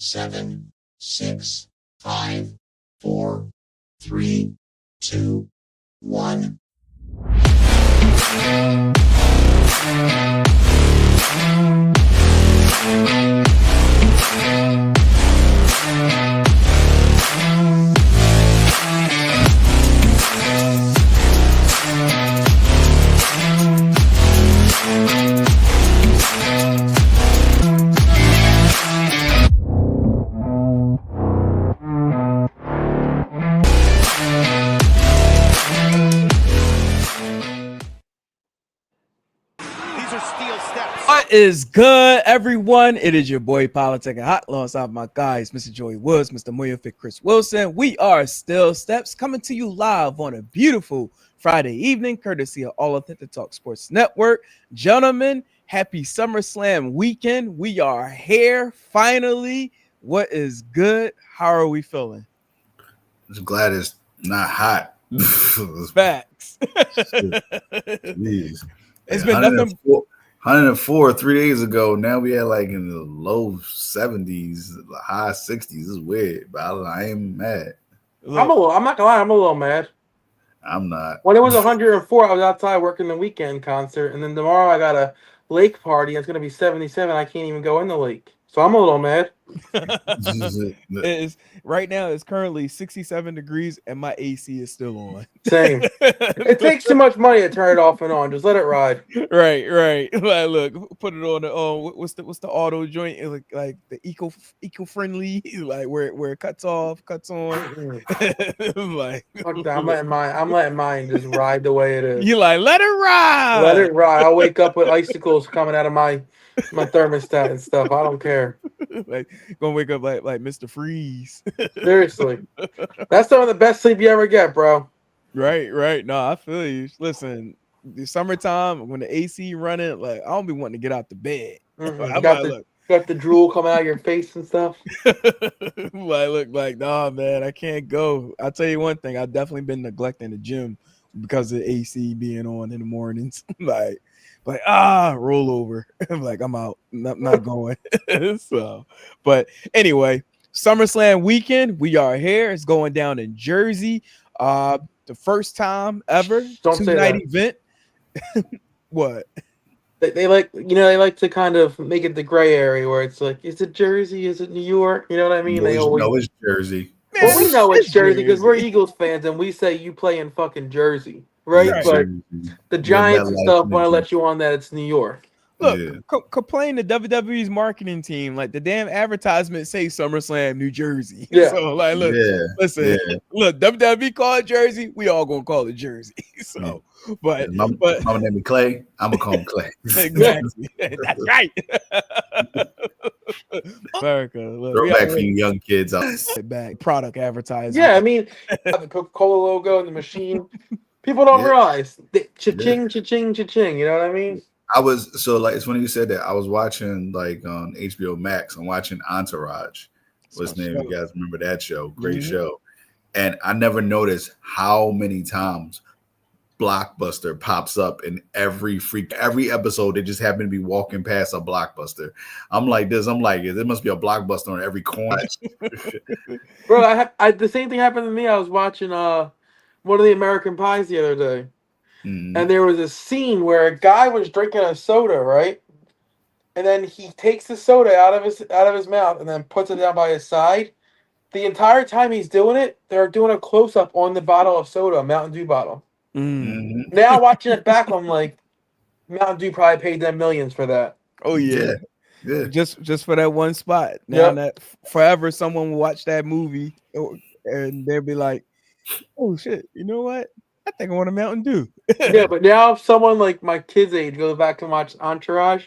7, 6, 5, 4, 3, 2, 1. What is good, everyone? It is your boy Politic and Hot alongside my guys, Mr. Joey Woods, Mr. Moyofit Chris Wilson. We are Still Steps coming to you live on a beautiful Friday evening, courtesy of All Authentic Talk Sports Network. Gentlemen, happy SummerSlam weekend. We are here finally. What is good? How are we feeling? I'm glad it's not hot. Facts. It's been nothing. 104 3 days ago. Now we had like in the low 70s, high 60s. It's weird, but I ain't mad. I'm not gonna lie, I'm a little mad. I'm not. When it was 104, I was outside working the weekend concert, and then tomorrow I got a lake party. It's gonna be 77. I can't even go in the lake, so I'm a little mad. Right now it's currently 67 degrees and my AC is still on. Same. It takes too much money to turn it off and on. Just let it ride. Right. Like, look, put it on the what's the auto joint? Like the eco-friendly, like where it cuts off, cuts on. Like, I'm letting mine just ride the way it is. You like let it ride. Let it ride. I'll wake up with icicles coming out of my thermostat and stuff. I don't care. Like gonna wake up like Mr. Freeze. Seriously, that's some of the best sleep you ever get, bro. Right. No, I feel you. Listen, the summertime when the AC running, like I don't be wanting to get out the bed. Mm-hmm. Got the drool coming out of your face and stuff. like nah, man, I can't go. I'll tell you one thing, I've definitely been neglecting the gym because of AC being on in the mornings. Roll over. Like I'm out. Not going. So, but anyway, SummerSlam weekend. We are here. It's going down in Jersey. The first time ever. Don't say two-night that. event. What? They like, they like to kind of make it the gray area where it's like, is it Jersey? Is it New York? You know what I mean? It's Jersey. Well, we know it's Jersey because we're Eagles fans and we say you play in fucking Jersey, right? But the Giants and stuff want to let you on that it's New York. Look, complain to WWE's marketing team. Like the damn advertisement say SummerSlam, New Jersey. Yeah. So like, look, listen, look, WWE call it Jersey. We all gonna call it Jersey. So, but my name is Clay. I'm gonna call him Clay. Exactly. That's right. America. Look, throwback for you young kids out. Back product advertising. Yeah, I mean, the Coca-Cola logo and the machine. People don't realize. Cha-ching, cha-ching, cha-ching. You know what I mean? It's funny you said that. I was watching like on HBO Max. I'm watching Entourage. What's name? You guys remember that show? Great show. And I never noticed how many times Blockbuster pops up in every episode. They just happen to be walking past a Blockbuster. I'm like this. I'm like, there must be a Blockbuster on every corner. Bro, I the same thing happened to me. I was watching one of the American Pies the other day. Mm-hmm. And there was a scene where a guy was drinking a soda, right? And then he takes the soda out of his mouth and then puts it down by his side. The entire time he's doing it, they're doing a close-up on the bottle of soda, a Mountain Dew bottle. Mm-hmm. Now watching it back, I'm like, Mountain Dew probably paid them millions for that. Oh yeah. Just for that one spot. Now that forever someone will watch that movie and they'll be like, oh shit, you know what? I think I want a Mountain Dew. Yeah, but now if someone like my kids' age goes back and watch Entourage,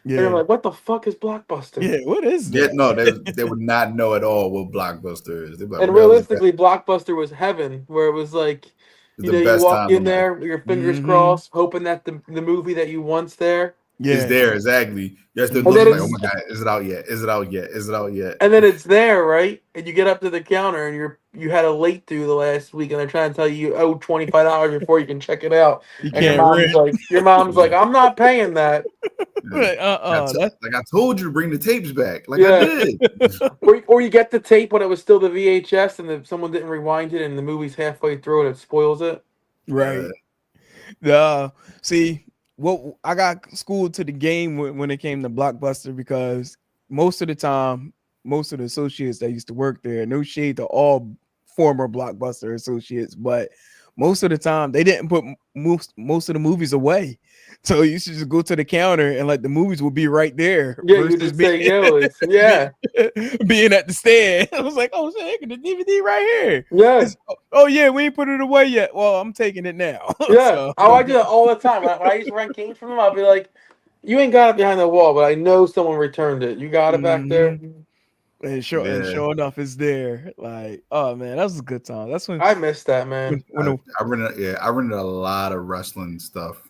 they're like, what the fuck is Blockbuster? Yeah, what is that? Yeah, no, they would not know at all what Blockbuster is. Like, and realistically, Blockbuster was heaven, where it was like, you walk in there, your fingers crossed, hoping that the movie that you want's there. It's there exactly. You're still And then looking like, oh it's- my god, is it out yet? Is it out yet? Is it out yet? And then it's there, right? And you get up to the counter and you had a late due the last week, and they're trying to tell you owe $25 before you can check it out. You And your can't mom's rent. like, I'm not paying that. Like, Like I told you to bring the tapes back. Like Yeah. I did. Or you get the tape when it was still the VHS and someone didn't rewind it and the movie's halfway through and it spoils it. right. See, what I got schooled to the game when it came to Blockbuster, because most of the time, most of the associates that used to work there, no shade to all former Blockbuster associates, but most of the time they didn't put most of the movies away. So you should just go to the counter and like the movies will be right there. Yeah, you just say, yo, it's being at the stand. I was like, oh shit, I got the DVD right here. Yeah. Oh yeah, we ain't put it away yet. Well, I'm taking it now. Yeah. So, I do that all the time. When I used to rent games from them, I'll be like, you ain't got it behind the wall, but I know someone returned it. You got it back there? And sure enough, it's there. Like, oh man, that was a good time. That's when I missed that, man. I rented a lot of wrestling stuff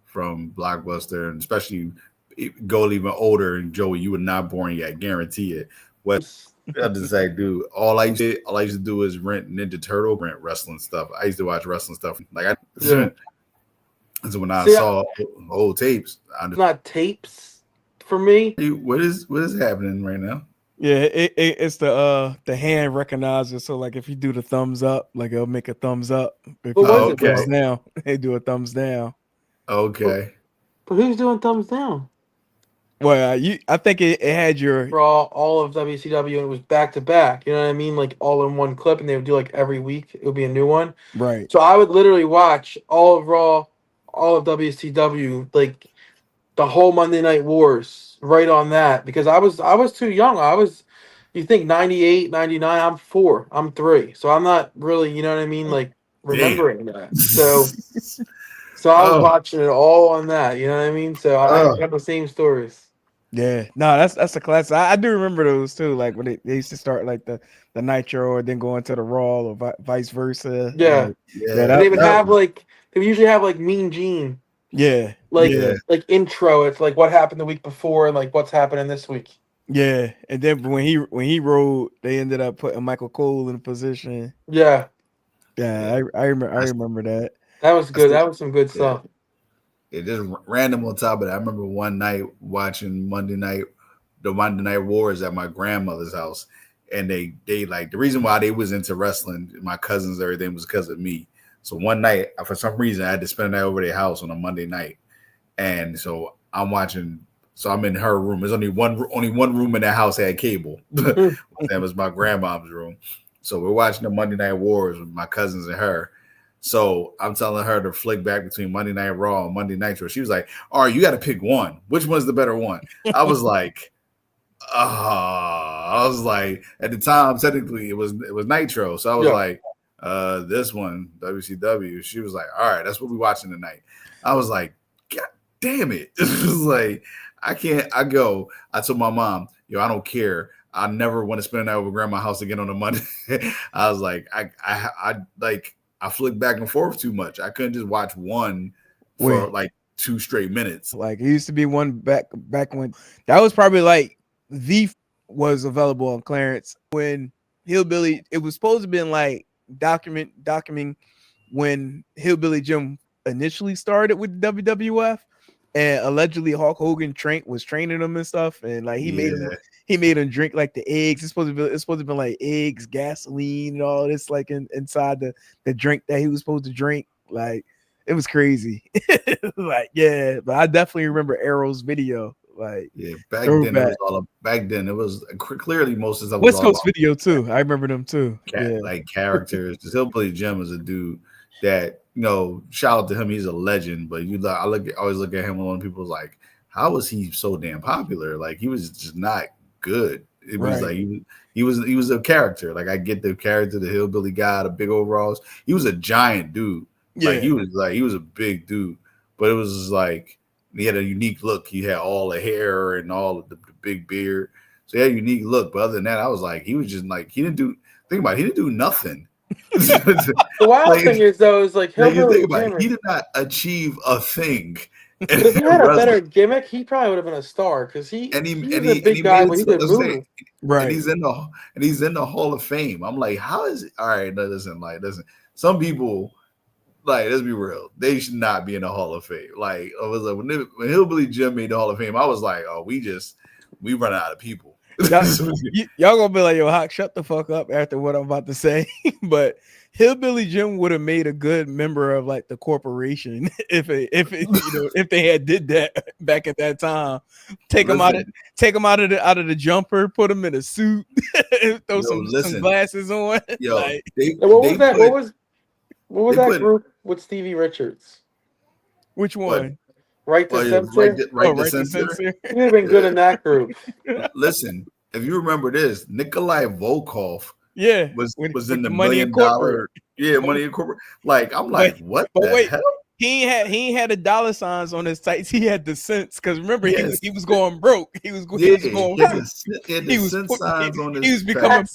from Blockbuster, and especially go even older. And Joey, you were not born yet, guarantee it. What I just say, dude, all I used to do is rent Ninja Turtle, rent wrestling stuff. I used to watch wrestling stuff. Like so when I saw old tapes, not tapes for me. What is happening right now? Yeah, it's the hand recognizer. So like if you do the thumbs up, like it'll make a thumbs up. If you do thumbs down, they do a thumbs down. Okay. But who's doing thumbs down? Well, I think it had your Raw, all of WCW, and it was back to back. You know what I mean? Like all in one clip, and they would do like every week. It would be a new one. Right. So I would literally watch all of Raw, all of WCW, like the whole Monday Night Wars, right on that, because I was too young. You think 98, 99, I'm 4, I'm 3. So I'm not really, you know what I mean, like remembering that. So I was watching it all on that, you know what I mean? So I got the same stories. Yeah, no, that's a classic. I do remember those too. Like when they used to start like the Nitro, or then go into the Raw, or vice versa. Yeah, they would have they would usually have like Mean Gene. Yeah, like intro. It's like what happened the week before and like what's happening this week. Yeah, and then when he rode, they ended up putting Michael Cole in a position. Yeah, I remember that. That was good. That was some good stuff. It just random on top of that. I remember one night watching the Monday Night Wars at my grandmother's house, and they like the reason why they was into wrestling, my cousins, everything was because of me. So one night, for some reason, I had to spend the night over their house on a Monday night, and so I'm watching. So I'm in her room. There's only one room in that house had cable. That was my grandmom's room. So we're watching the Monday Night Wars with my cousins and her. So I'm telling her to flick back between Monday Night Raw and Monday Nitro. She was like, all right, you got to pick one. Which one's the better one? I was like, at the time, technically it was Nitro. So I was like, this one, WCW. She was like, all right, that's what we're watching tonight. I was like, God damn it. It was like, I told my mom, yo, I don't care. I never want to spend a night over grandma's house again on a Monday. I was like, I flicked back and forth too much. I couldn't just watch one for like 2 straight minutes. Like it used to be one back when that was probably like was available on clearance when Hillbilly. It was supposed to be like documenting when Hillbilly Jim initially started with WWF, and allegedly Hulk Hogan was training him and stuff, and like he made him drink like the eggs. It's supposed to be like eggs, gasoline, and all this like inside the drink that he was supposed to drink. Like it was crazy. Like but I definitely remember Arrow's video. Like back then it was clearly most of the stuff West Coast video too. I remember them too. Like characters. Because Hillbilly Jim is a dude that, shout out to him. He's a legend. But I always look at him when people's like, how was he so damn popular? Like he was just not good. It was like he was a character. Like I get the character, the hillbilly guy, the big overalls. He was a giant dude. Like he was a big dude. But it was just like he had a unique look. He had all the hair and all of the big beard. So he had a unique look. But other than that, I was like, he was just like he didn't do nothing. The wild thing is though, is like he did not achieve a thing. But if he had a Russell, better gimmick, he probably would have been a star because he and was he a big guy, made but it he to, could let's say, move. Right. and he's in the Hall of Fame. I'm like, how is it? All right, no, listen. Some people, like, let's be real, they should not be in the Hall of Fame. Like, I was like, when Hillbilly Jim made the Hall of Fame, I was like, oh, we run out of people. Y'all gonna be like, yo, Hawk, shut the fuck up after what I'm about to say. But Hillbilly Jim would have made a good member of like the corporation if they had did that back at that time. Take him out of the jumper, put him in a suit, throw some glasses on. Yo, like, what was that group with Stevie Richards? Which one? Right to Censor? Right to Censor? He would have been good in that group. Listen, if you remember this, Nikolai Volkov was in the Money $1 million. Money in corporate. Like, I'm like, what the hell? He ain't had the dollar signs on his tights. He had the cents because remember he was going broke. He was becoming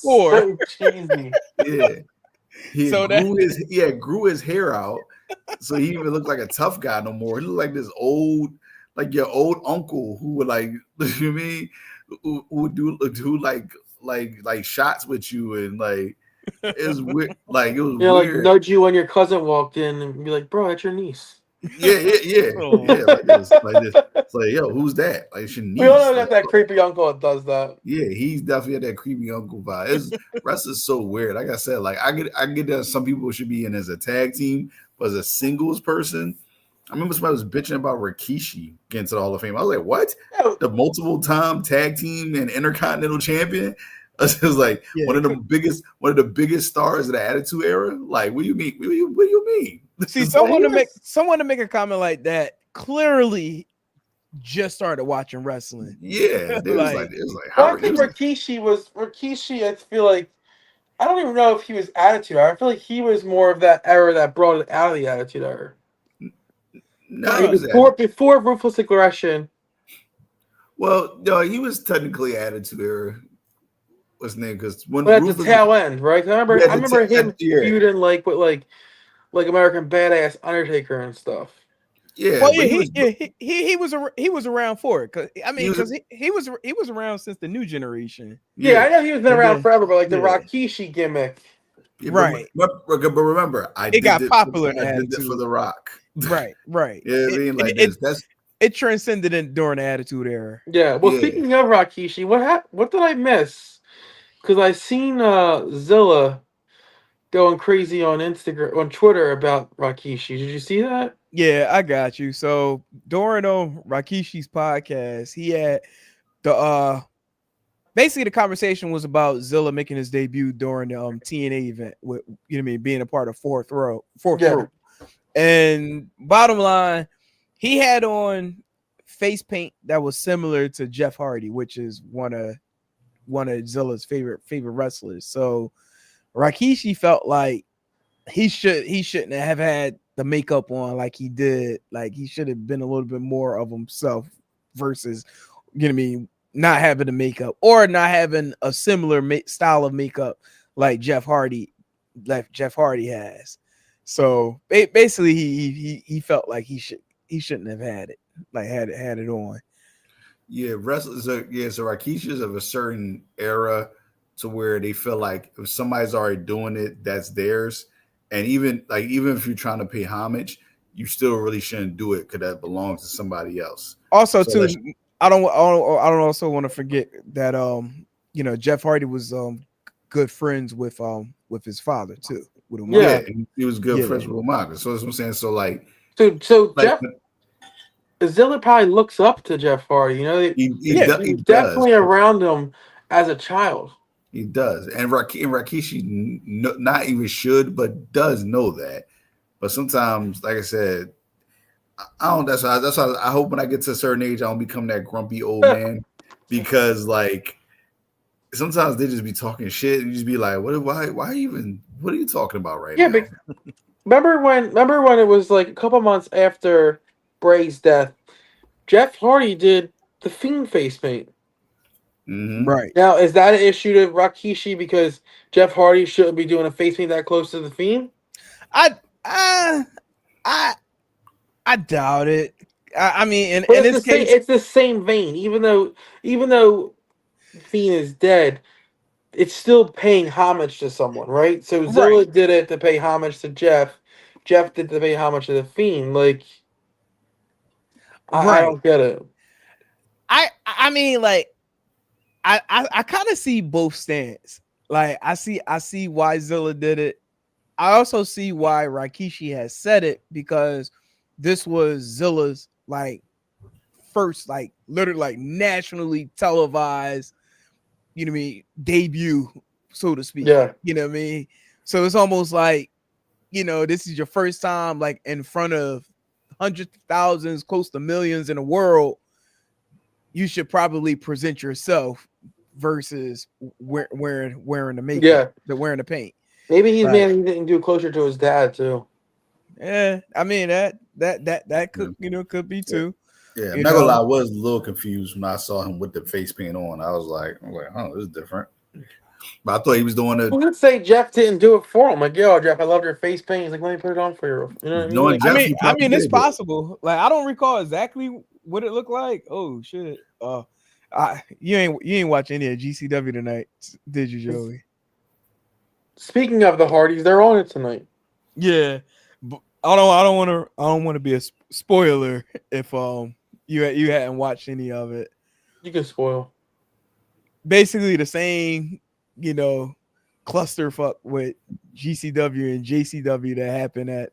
poor. Cheesy. Yeah, he grew his hair out, so he even looked like a tough guy no more. He looked like this old, like your old uncle who would like, you mean, who would do like shots with you and like. It was weird. Like, it was weird. Like nudge you when your cousin walked in and be like, "Bro, that's your niece." Yeah. Like this. It's like, yo, who's that? Like, it's your niece. We all know that creepy uncle that does that. Yeah, he's definitely had that creepy uncle vibe. Wrestling is so weird. Like I said, like I get that some people should be in as a tag team, but as a singles person, I remember somebody was bitching about Rikishi getting to the Hall of Fame. I was like, what? The multiple time tag team and intercontinental champion. It was like one of the biggest stars of the Attitude Era. Like, what do you mean? What do you mean? See, someone to make a comment like that clearly just started watching wrestling. Yeah, it was like I think Rikishi. I feel like I don't even know if he was Attitude Era. I feel like he was more of that era that brought it out of the Attitude Era. No, before Ruthless Aggression. Well, no, he was technically Attitude Era. What's his name? Because when at the tail end, right? I remember him feuding with American Badass, Undertaker, and stuff. Yeah, well, he was around for it because he was around since the New Generation. Yeah, I know he was been around forever, but like the Rikishi gimmick, right? But remember, it got popular. I did it for The Rock. Right. Yeah, I mean, like it transcended during the Attitude Era. Yeah. Well, speaking of Rikishi, what did I miss? Because I seen Zilla going crazy on Twitter about Rikishi. Did you see that? Yeah, I got you. So during Rikishi's podcast, he had basically the conversation was about Zilla making his debut during the TNA event with being a part of fourth row. And bottom line, he had on face paint that was similar to Jeff Hardy, which is one of Zilla's favorite wrestlers. So Rikishi felt like he shouldn't have had the makeup on like he did. Like he should have been a little bit more of himself versus not having the makeup or not having a similar style of makeup like Jeff Hardy has. So basically he felt like he shouldn't have had it, like had it on. Yeah, wrestlers so Rikishi's of a certain era to where they feel like if somebody's already doing it, that's theirs. And even if you're trying to pay homage, you still really shouldn't do it because that belongs to somebody else. Also, too, I don't also want to forget that Jeff Hardy was good friends with his father too. With Umaga. Yeah, he was good friends with Umaga. So that's what I'm saying. So like, so like, Jeff. Zilla probably looks up to Jeff Hardy. He's definitely around him as a child. He does, and Rikishi not even should, but does know that. But sometimes, like I said, I don't. That's why I hope when I get to a certain age, I don't become that grumpy old man because like sometimes they just be talking shit and you just be like, what are you talking about right now? But remember when it was like a couple months after Bray's death, Jeff Hardy did the Fiend face paint. Mm-hmm. Right. Now, is that an issue to Rikishi because Jeff Hardy shouldn't be doing a face paint that close to the Fiend? I doubt it. I mean, But in it's this the same. case, It's the same vein. Even though Fiend is dead, it's still paying homage to someone, right? So right, Zilla did it to pay homage to Jeff. Jeff did to pay homage to the Fiend. Like I right. don't get it. I mean, like, I kind of see both stands. Like, I see why Zilla did it. I also see why Rikishi has said it, because this was Zilla's like first, like literally like nationally televised, you know what I mean, debut, so to speak. Yeah. You know what I mean? So it's almost like, you know, this is your first time like in front of hundreds of thousands, close to millions in the world. You should probably present yourself versus wearing the makeup, Yeah. wearing the paint. Maybe he's Right. mad he didn't do it closer to his dad too. Yeah, I mean that Yeah. could, you know, could be too. Yeah, I'm You not gonna know, lie, I was a little confused when I saw him with the face paint on. I was like, oh, this is different. But I thought he was doing Who it. would say Jeff didn't do it for him? Like, yo, Jeff, I love your face paint. He's like, let me put it on for you. You know what I mean? Knowing Like, Jeff, he I probably mean, it's did it. possible. Like, I don't recall exactly what it looked like. Oh shit! You ain't watch any of GCW tonight, did you, Joey? speaking of the Hardys, they're on it tonight. Yeah, but I don't want to be a spoiler if you hadn't watched any of it. You can spoil. Basically the same, you know, clusterfuck with GCW and JCW that happened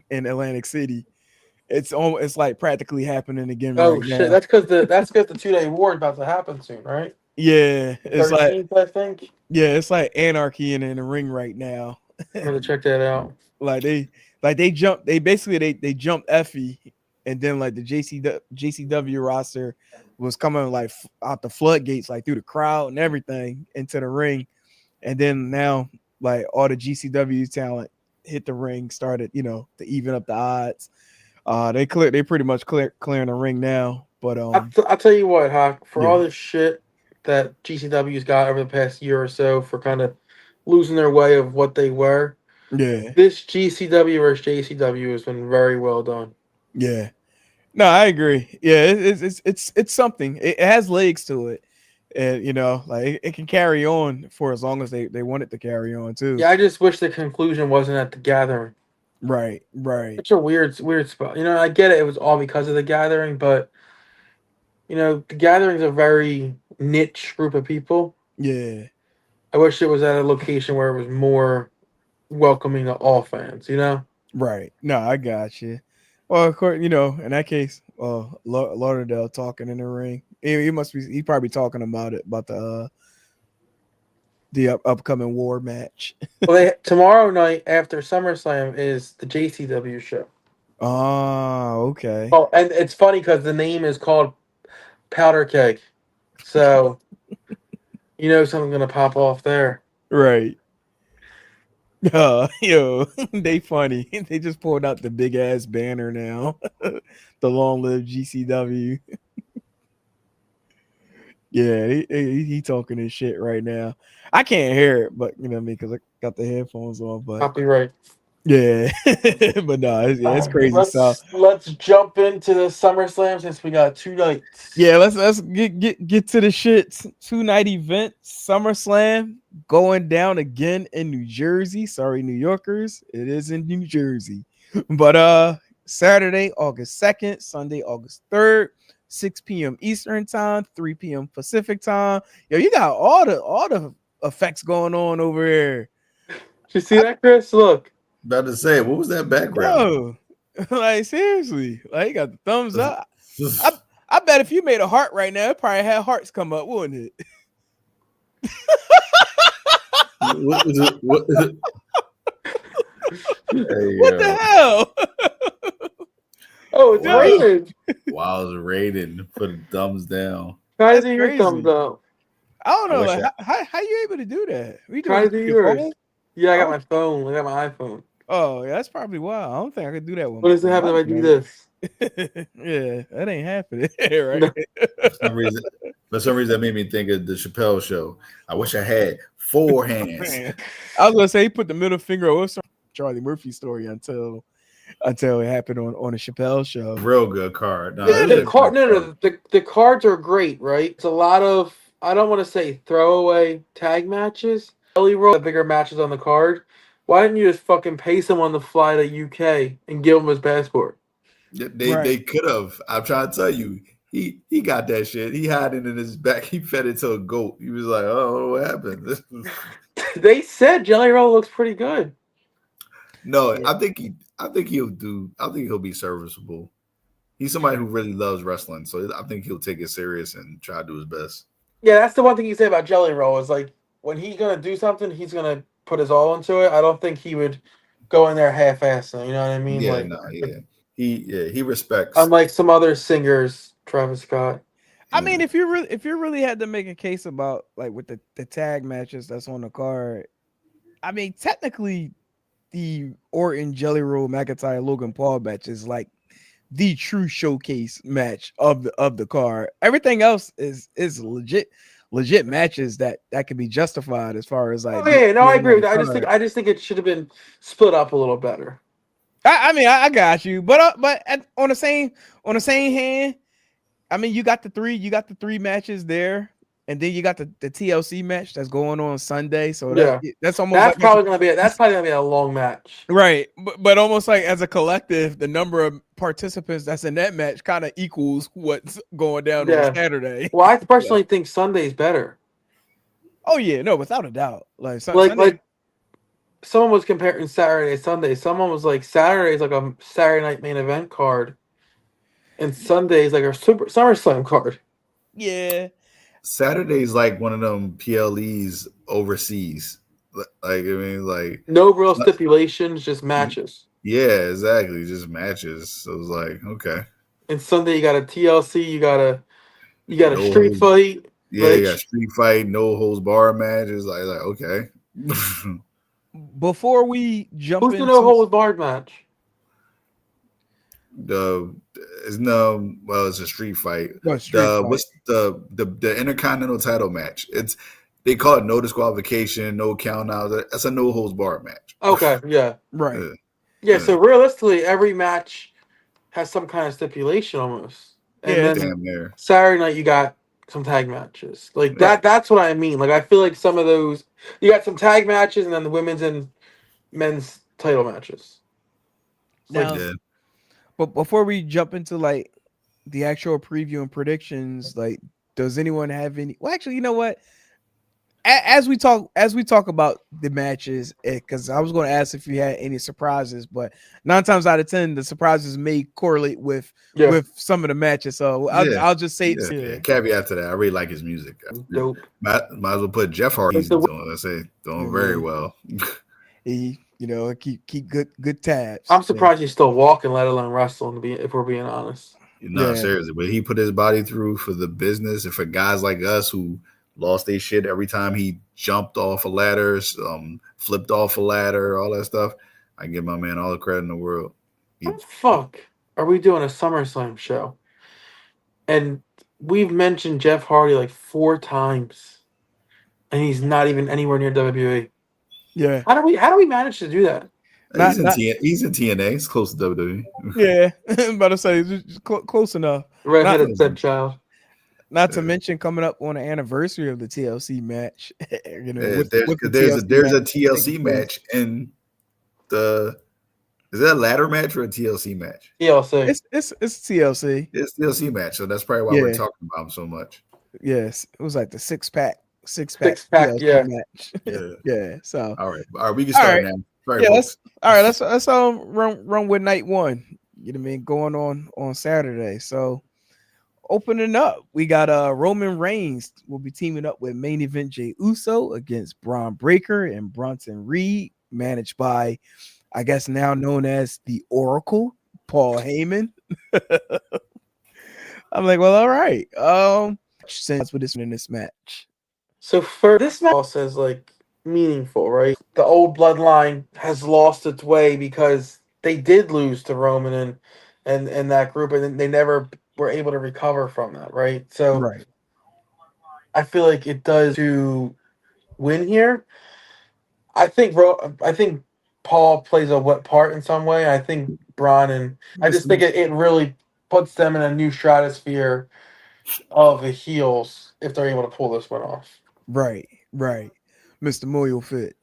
in Atlantic City. It's like practically happening again Oh right shit! now. That's because the 2-day war is about to happen soon, right? Yeah, it's like 13th, I think. it's like anarchy in the ring right now. I'm gonna check that out. Like they jumped Effie, and then like the JCW roster was coming like out the floodgates, like through the crowd and everything into the ring. And then now like all the GCW talent hit the ring, started, you know, to even up the odds. They pretty much clearing the ring now. But I'll tell you what, Hawk. For yeah, all this shit that GCW's got over the past year or so, for kind of losing their way of what they were, yeah, this GCW versus JCW has been very well done. yeah. No, I agree. Yeah, it's something. It has legs to it, and you know, like it can carry on for as long as they want it to carry on too. Yeah, I just wish the conclusion wasn't at the gathering. Right, right. It's a weird spot. You know, I get it. It was all because of the gathering, but you know, the gathering's a very niche group of people. Yeah, I wish it was at a location where it was more welcoming to all fans. You know. right. No, I got you. Well, of course, you know, in that case, Lauderdale talking in the ring. He probably talking about it, about the upcoming war match. Well, tomorrow night after SummerSlam is the JCW show. Oh, okay. Oh, and it's funny because the name is called Powder Keg, so you know something's gonna pop off there. Right. Yo, they funny. They just pulled out the big ass banner now. The long live GCW. Yeah, he talking his shit right now. I can't hear it, but you know what I mean, because I got the headphones on. But Copyright. yeah, but no, it's crazy stuff. Let's jump into the SummerSlam since we got 2 nights. Yeah, let's get to the shits. 2-night event, SummerSlam going down again in New Jersey. Sorry, New Yorkers, it is in New Jersey. But Saturday, August 2nd, Sunday, August 3rd, 6 p.m. Eastern time, 3 p.m. Pacific time. Yo, you got all the effects going on over here. You see that, Chris? Look. About to say, what was that background? Bro, like seriously, like you got the thumbs up. I bet if you made a heart right now, it probably had hearts come up, wouldn't it? What is it? What is it? Hey, What the hell? Oh, it's Wow. raining. Wow, it's raining. Put the thumbs down. Try to That's do your crazy. thumbs up. I don't know. I wish Like, how you able to do that? We Try to do your yours. phone? Yeah, I got Oh. my phone. I got my iPhone. Oh, yeah, that's probably why. I don't think I could do that one. What does it happen if I do this? Yeah, that ain't happening, right? No. For some reason, that made me think of the Chappelle show. I wish I had 4 hands. Man. I was gonna say he put the middle finger. What's Charlie Murphy story until until it happened on a Chappelle show. Real good card. No, Yeah, it was a good card. the cards are great, right? It's a lot of, I don't want to say throwaway tag matches. Jelly roll the bigger matches on the card. Why didn't you just fucking pay someone to fly to UK and give him his passport? They could have. I'm trying to tell you, he got that shit. He had it in his back. He fed it to a goat. He was like, "Oh, what happened?" They said Jelly Roll looks pretty good. No, Yeah. I think he'll do. I think he'll be serviceable. He's somebody who really loves wrestling, so I think he'll take it serious and try to do his best. Yeah, that's the one thing you say about Jelly Roll is like when he's gonna do something, he's gonna put his all into it. I don't think he would go in there half-assed. You know what I mean? Yeah, like, no, yeah. He respects. Unlike some other singers, Travis Scott. I mean, if you really had to make a case about like with the tag matches that's on the card, I mean, technically, the Orton, Jelly Roll, McIntyre, Logan Paul match is like the true showcase match of the card. Everything else is legit matches that can be justified as far as like. Oh yeah, no, I agree with that. I just think it should have been split up a little better. I mean, I got you, but on the same hand, I mean, you got the three matches there, and then you got the TLC match that's going on Sunday. So that's almost that's probably gonna be a long match, right? But almost like as a collective, the number of participants that's in that match kind of equals what's going down on Saturday. Well, I personally think Sunday's better. Oh yeah, no, without a doubt. Like someone was comparing Saturday to Sunday. Someone was like, Saturday's like a Saturday night main event card, and Sunday's like a SummerSlam card. Yeah. Saturday's like one of them PLEs overseas. Like, I mean, like no real stipulations, just matches. Yeah, exactly. Just matches. So it's like, okay. And Sunday you got a TLC, you got a street fight. Yeah, you got street fight, no holds bar matches. Like okay. Before we jump into the no holds barred match? It's a street fight. What's the Intercontinental title match? They call it no disqualification, no count out. That's a no holds barred match. Okay, yeah. Right. Yeah, so realistically every match has some kind of stipulation almost. And then Saturday night you got some tag matches. Like that's what I mean. Like I feel like some of those you got some tag matches and then the women's and men's title matches. But before we jump into like the actual preview and predictions, like does anyone have any? Well, actually, you know what? As we talk about the matches, because I was going to ask if you had any surprises, but 9 times out of 10, the surprises may correlate with some of the matches. So I'll just say caveat to that. I really like his music. Dope. Might as well put Jeff Hardy's doing very well. He, keep good tabs. I'm surprised he's still walking, let alone wrestling. If we're being honest. No, seriously, but he put his body through for the business, and for guys like us who lost their shit every time he jumped off of ladders, flipped off a ladder, all that stuff. I give my man all the credit in the world. What the fuck are we doing a SummerSlam show? And we've mentioned Jeff Hardy like 4 times, and he's not even anywhere near WWE. Yeah. How do we manage to do that? He's in TNA. He's close to WWE. Yeah, I'm about to say just close enough. Redheaded stepchild. Not to mention coming up on the anniversary of the TLC match. There's a TLC match in the. Is that a ladder match or a TLC match? TLC. It's TLC. It's TLC match, so that's probably why we're talking about him so much. Yes, it was like the six pack TLC match. Yeah. So all right, we can start now. Sorry, let's run with night 1. You know what I mean? Going on Saturday. So opening up, we got Roman Reigns will be teaming up with main event Jey Uso against Braun Breaker and Bronson Reed, managed by, I guess now known as the Oracle, Paul Heyman. I'm like, well, all right. Sense with this match. So for this match says like meaningful, right? The old bloodline has lost its way because they did lose to Roman and that group, and they never were able to recover from that, right? So I feel like it does to win here. I think Paul plays a what part in some way. I think Braun, and I just think it really puts them in a new stratosphere of the heels if they're able to pull this one off. Right. Mr. Moyle Fit.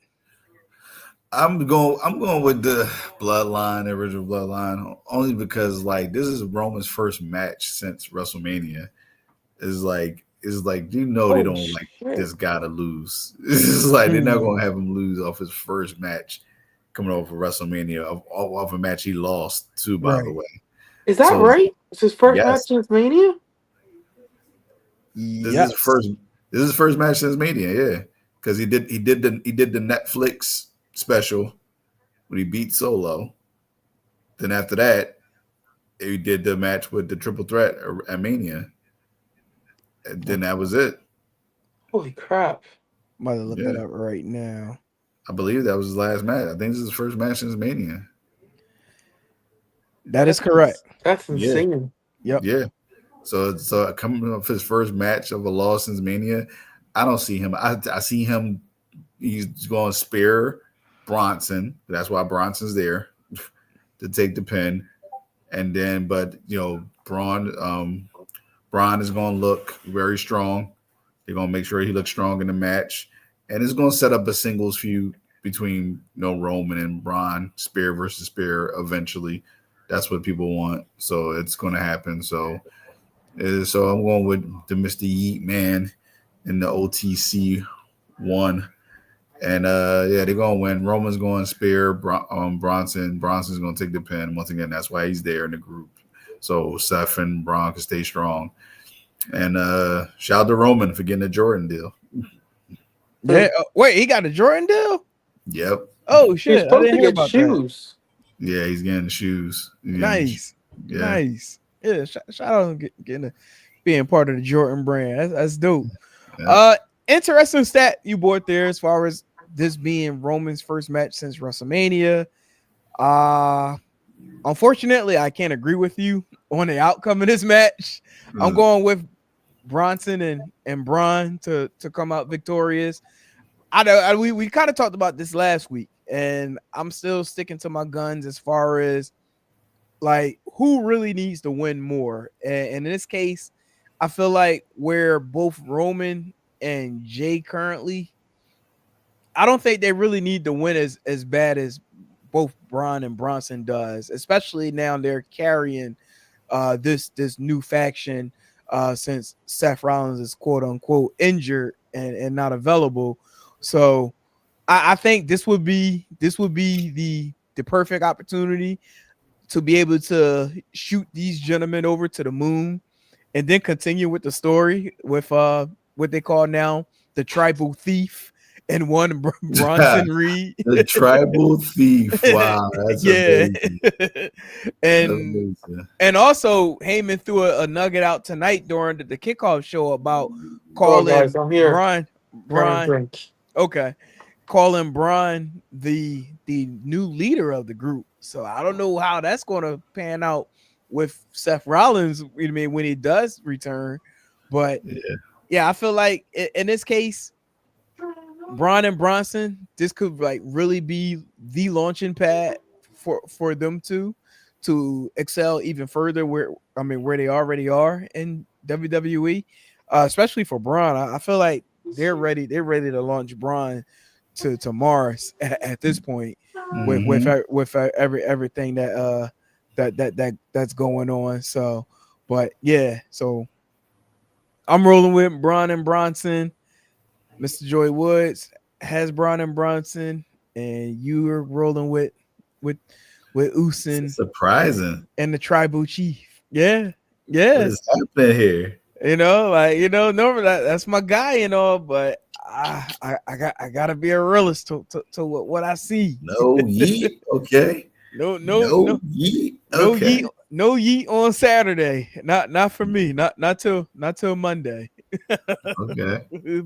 I'm going with the bloodline, the original bloodline, only because like this is Roman's first match since WrestleMania. It's like you know they don't like this guy to lose. It's like they're not gonna have him lose off his first match coming over for WrestleMania off a match he lost to, by the way. Is that right? It's his first match since Mania? This is his first match since Mania, yeah. Because he did the Netflix special when he beat Solo. Then after that, he did the match with the Triple Threat at Mania. And then that was it. Holy crap. I'm about to look that up right now. I believe that was his last match. I think this is his first match since Mania. That is correct. That's insane. Yep. Yeah. So coming off his first match of a loss since Mania, I don't see him. I see him. He's going to spare Bronson. That's why Bronson's there to take the pin. And then, but you know, Braun is going to look very strong. They're going to make sure he looks strong in the match, and it's going to set up a singles feud between Roman and Braun, spear versus spear. Eventually, that's what people want. So it's going to happen. So I'm going with the Mr. Yeet Man in the OTC one. And they're gonna win. Roman's going to spear Bronson. Bronson's gonna take the pin. Once again, that's why he's there in the group. So Seth and Braun can stay strong. And shout out to Roman for getting a Jordan deal. Yeah. Wait, he got a Jordan deal? Yep. Oh shit! He's supposed to get shoes. That. Yeah, he's getting shoes. Nice. Yeah. Shout out to being part of the Jordan brand. That's dope. Yeah. Interesting stat you brought there as far as this being Roman's first match since WrestleMania. Unfortunately, I can't agree with you on the outcome of this match. I'm going with Bronson and Braun to come out victorious. We kind of talked about this last week, and I'm still sticking to my guns as far as like who really needs to win more. And in this case, I feel like where both Roman and Jay currently, I don't think they really need to win as bad as both Braun and Bronson does, especially now they're carrying this new faction since Seth Rollins is quote unquote injured and not available. So I think this would be the perfect opportunity to be able to shoot these gentlemen over to the moon and then continue with the story with what they call now the tribal thief and one Bronson Reed. The tribal thief. Wow, that's amazing. And also Heyman threw a nugget out tonight during the kickoff show about calling Braun. Okay, calling Braun the new leader of the group. So I don't know how that's going to pan out with Seth Rollins. I mean, when he does return, but yeah, I feel like in this case, Braun and Bronson, this could like really be the launching pad for them to excel even further where they already are in WWE, especially for Braun. I feel like they're ready to launch Braun to Mars at this point with everything that's going on. So, but yeah, so I'm rolling with Braun and Bronson. Mr. Joy Woods has Braun and Bronson, and you are rolling with Usin. Surprising. And the tribal chief. Yeah. What is happening here? Normally that's my guy, but I gotta be a realist to what I see. No yeet, okay. No yeet. Okay. No yeet on Saturday. Not for me. Not till Monday. Okay.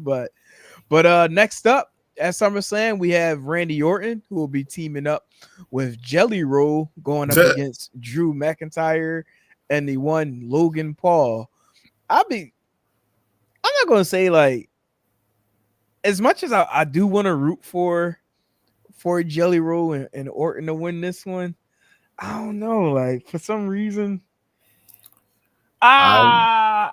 But next up at SummerSlam, we have Randy Orton, who will be teaming up with Jelly Roll going up against Drew McIntyre and the one Logan Paul. I'm not gonna say like as much as I do want to root for Jelly Roll and Orton to win this one. I don't know. Like for some reason, I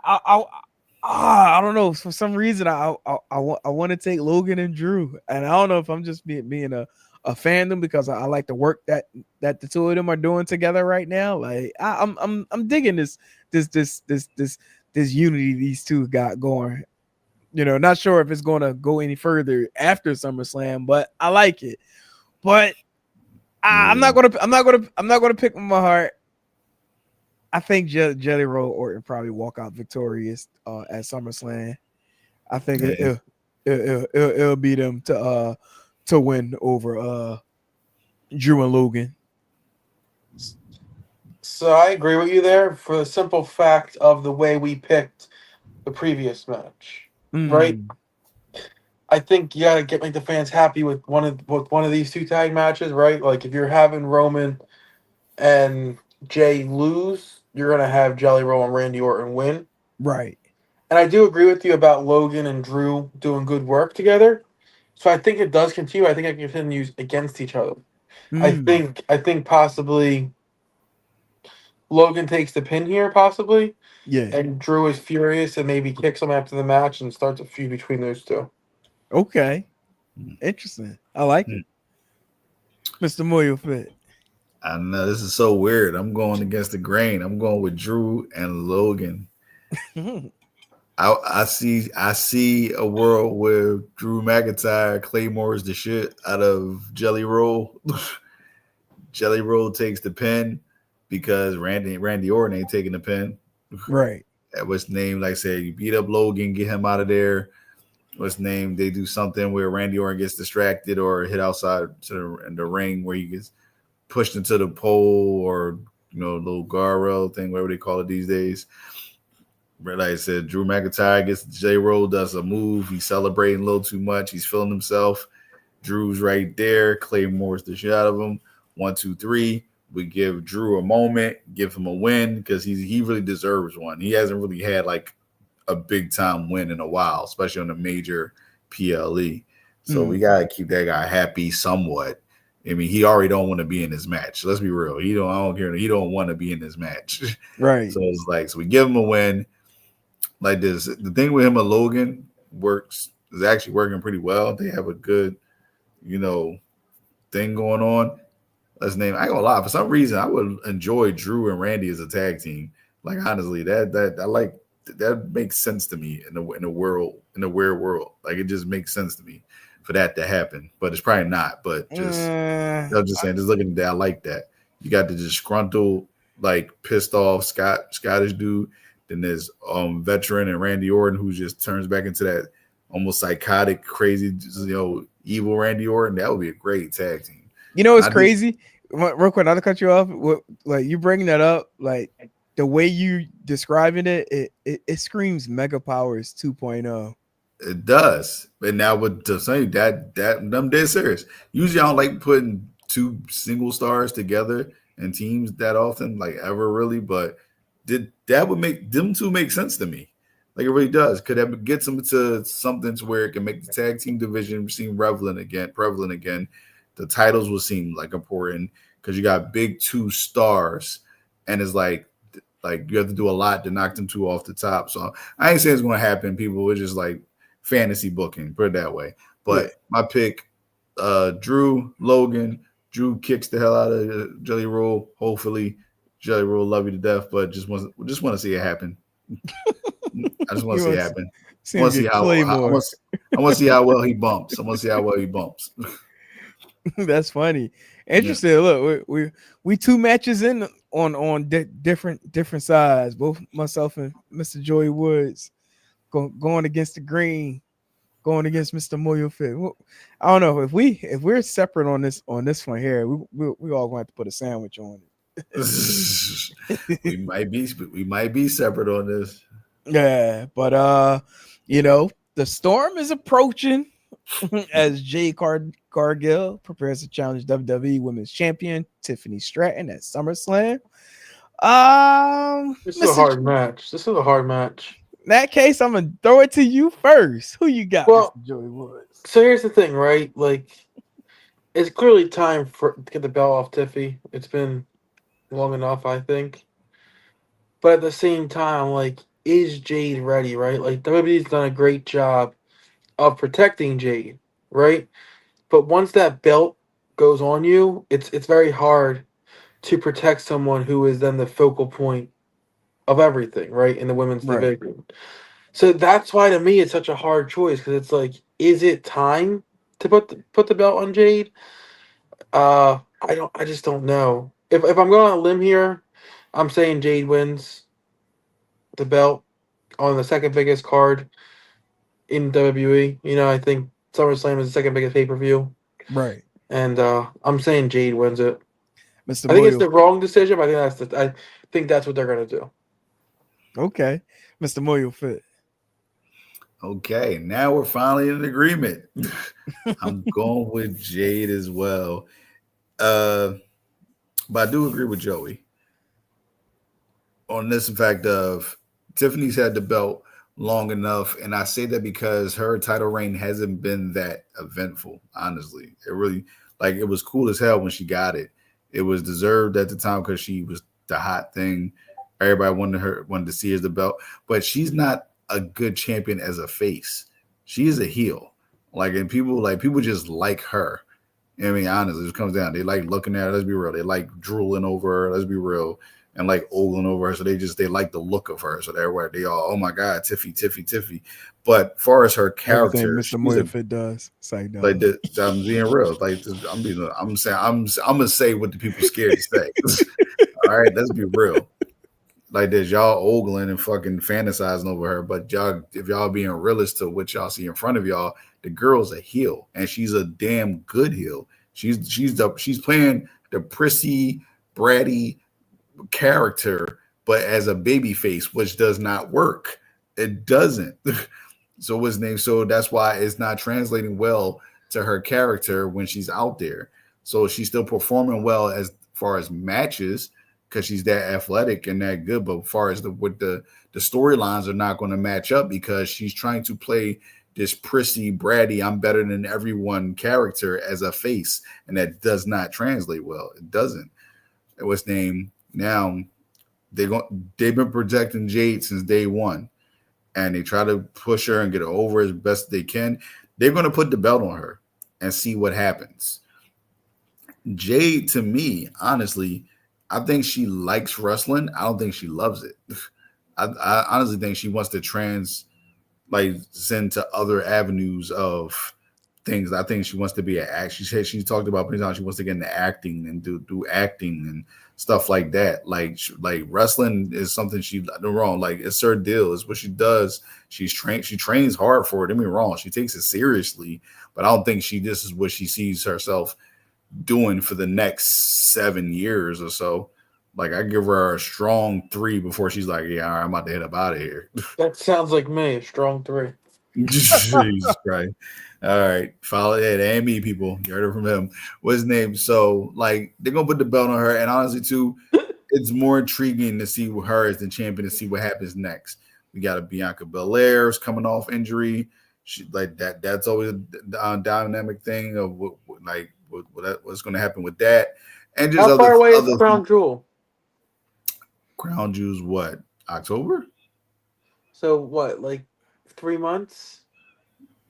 I don't know. For some reason, I want to take Logan and Drew, and I don't know if I'm just being a fandom because I like the work that the two of them are doing together right now. Like I'm digging this unity these two got going. Not sure if it's going to go any further after SummerSlam, but I like it. But I'm yeah. not gonna pick with my heart. I think Jelly Roll Orton probably walk out victorious at SummerSlam. I think Yeah. it'll be them to win over Drew and Logan. So I agree with you there for the simple fact of the way we picked the previous match, right? Mm, I think you gotta make the fans happy with one of these two tag matches, right? Like if you're having Roman and Jay lose, you're gonna have Jelly Roll and Randy Orton win. right. And I do agree with you about Logan and Drew doing good work together. So I think it does continue. I think it continues against each other. Mm, I think possibly Logan takes the pin here, possibly, yeah. and Drew is furious and maybe kicks him after the match and starts a feud between those two. Okay. Interesting. I like it. Mr. Moyo Fit. I know this is so weird. I'm going against the grain. I'm going with Drew and Logan. I see a world where Drew McIntyre claymores the shit out of Jelly Roll. Jelly Roll takes the pin because Randy Orton ain't taking the pin. Right. What's name? Like I said, you beat up Logan, get him out of there. What's name? They do something where Randy Orton gets distracted or hit outside in the ring where he gets pushed into the pole or little guardrail thing, whatever they call it these days. Like I said, Drew McIntyre gets J Roll, does a move. He's celebrating a little too much. He's feeling himself. Drew's right there. Claymore's the shit out of him. 1, 2, 3. We give Drew a moment, give him a win because he really deserves one. He hasn't really had like a big time win in a while, especially on a major PLE. So we gotta keep that guy happy somewhat. I mean, he already don't want to be in this match. Let's be real. I don't care. He don't want to be in this match. Right. So it's like, so we give him a win. Like this, the thing with him and Logan is actually working pretty well. They have a good, thing going on. Let's name. I ain't gonna lie. For some reason, I would enjoy Drew and Randy as a tag team. Like honestly, that I like. That makes sense to me in a weird world. Like it just makes sense to me for that to happen. But it's probably not. But I'm just saying, just looking at that, I like that. You got the disgruntled, like pissed off Scottish dude. Then there's veteran and Randy Orton who just turns back into that almost psychotic, crazy, evil Randy Orton. That would be a great tag team. It's crazy. Real quick, not to cut you off. Like you bringing that up, like the way you describing it screams Mega Powers 2.0. It does. And now with the same that I'm dead serious. Usually I don't like putting two single stars together in teams that often, like ever really, but that would make them two make sense to me. Like it really does. Could that get them to something to where it can make the tag team division seem prevalent again. The titles will seem like important because you got big two stars, and it's like you have to do a lot to knock them two off the top. So I ain't saying it's going to happen. People, it's just like fantasy booking, put it that way. But my pick, Drew, Logan. Drew kicks the hell out of Jelly Roll. Hopefully, Jelly Roll love you to death, but just want to see it happen. I just want to see it happen. I want to see I want to see how well he bumps. I want to see how well he bumps. That's funny. Interesting. Yeah. Look, we two matches in on different sides. Both myself and Mr. Joey Woods going against the green, going against Mr. Moyo Fit. I don't know if we're separate on this one here. We all going to have to put a sandwich on it. we might be separate on this. Yeah, but the storm is approaching as Jade Cargill prepares to challenge WWE Women's Champion Tiffany Stratton at SummerSlam. This is a hard match. In that case, I'm gonna throw it to you first. Who you got, well, Mr. Joey Woods? So here's the thing, right? Like, it's clearly time to get the belt off Tiffy. It's been long enough, I think. But at the same time, like, is Jade ready, right? Like, WWE's done a great job of protecting Jade, right? But once that belt goes on you, it's very hard to protect someone who is then the focal point of everything, right? In the women's Right. division. So that's why to me it's such a hard choice because it's like, is it time to put the belt on Jade? I just don't know. If I'm going on a limb here, I'm saying Jade wins the belt on the second biggest card in WWE. You know, I think SummerSlam is the second biggest pay per view, Right. and I'm saying Jade wins it. Mr. I think it's Moyo. the wrong decision, but I think that's what they're gonna do. Okay. Mr. Moyo fit. Okay, now we're finally in agreement. I'm going with Jade as well. But I do agree with Joey on this fact of Tiffany's had the belt long enough, and I say that because her title reign hasn't been that eventful. Honestly, it really like it was cool as hell when she got it. It was deserved at the time because she was the hot thing. Everybody wanted to see her as the belt, but she's not a good champion as a face. She is a heel. And people just like her. I mean, honestly, it comes down. They like looking at her. Let's be real. They like drooling over her. Let's be real, and like ogling over her. So they like the look of her. So they all, oh my god, Tiffy, Tiffy, Tiffy. But far as her Everything character, Mr. she's Moyo a fit does. It's like no. like the, I'm being real. I'm saying I'm gonna say what the people scared to say. All right, let's be real. Like this, y'all ogling and fucking fantasizing over her, but if y'all being realist to what y'all see in front of y'all, the girl's a heel, and she's a damn good heel. She's playing the prissy, bratty character, but as a baby face, which does not work. It doesn't. So what's name? So that's why it's not translating well to her character when she's out there. So she's still performing well as far as matches because she's that athletic and that good. But as far as the storylines are not going to match up because she's trying to play this prissy, bratty, I'm better than everyone character as a face, and that does not translate well. It doesn't. What's name? Now they've been protecting Jade since day one, and they try to push her and get her over as best they can. They're going to put the belt on her and see what happens. Jade, to me, honestly, I think she likes wrestling. I don't think she loves it. I honestly think she wants to send to other avenues of things. I think she wants to be an act. She said she talked about putting on. She wants to get into acting and do acting and stuff like that. Like wrestling is something she no wrong. Like it's her deal. It's what she does. She's trained. She trains hard for it. Don't get me wrong. She takes it seriously, but I don't think this is what she sees herself doing for the next 7 years or so. Like I give her a strong 3 before she's like, yeah, all right, I'm about to head up out of here. That sounds like me. A strong 3. Jesus Christ. All right. Follow it. And me, people. You heard it from him. What's his name? So, they're going to put the belt on her. And honestly, too, it's more intriguing to see her as the champion to see what happens next. We got a Bianca Belair's coming off injury. She like that. That's always a dynamic thing of what's going to happen with that. And just How far away is other Crown Jewel? Crown Jewels, what? October? So what, like 3 months?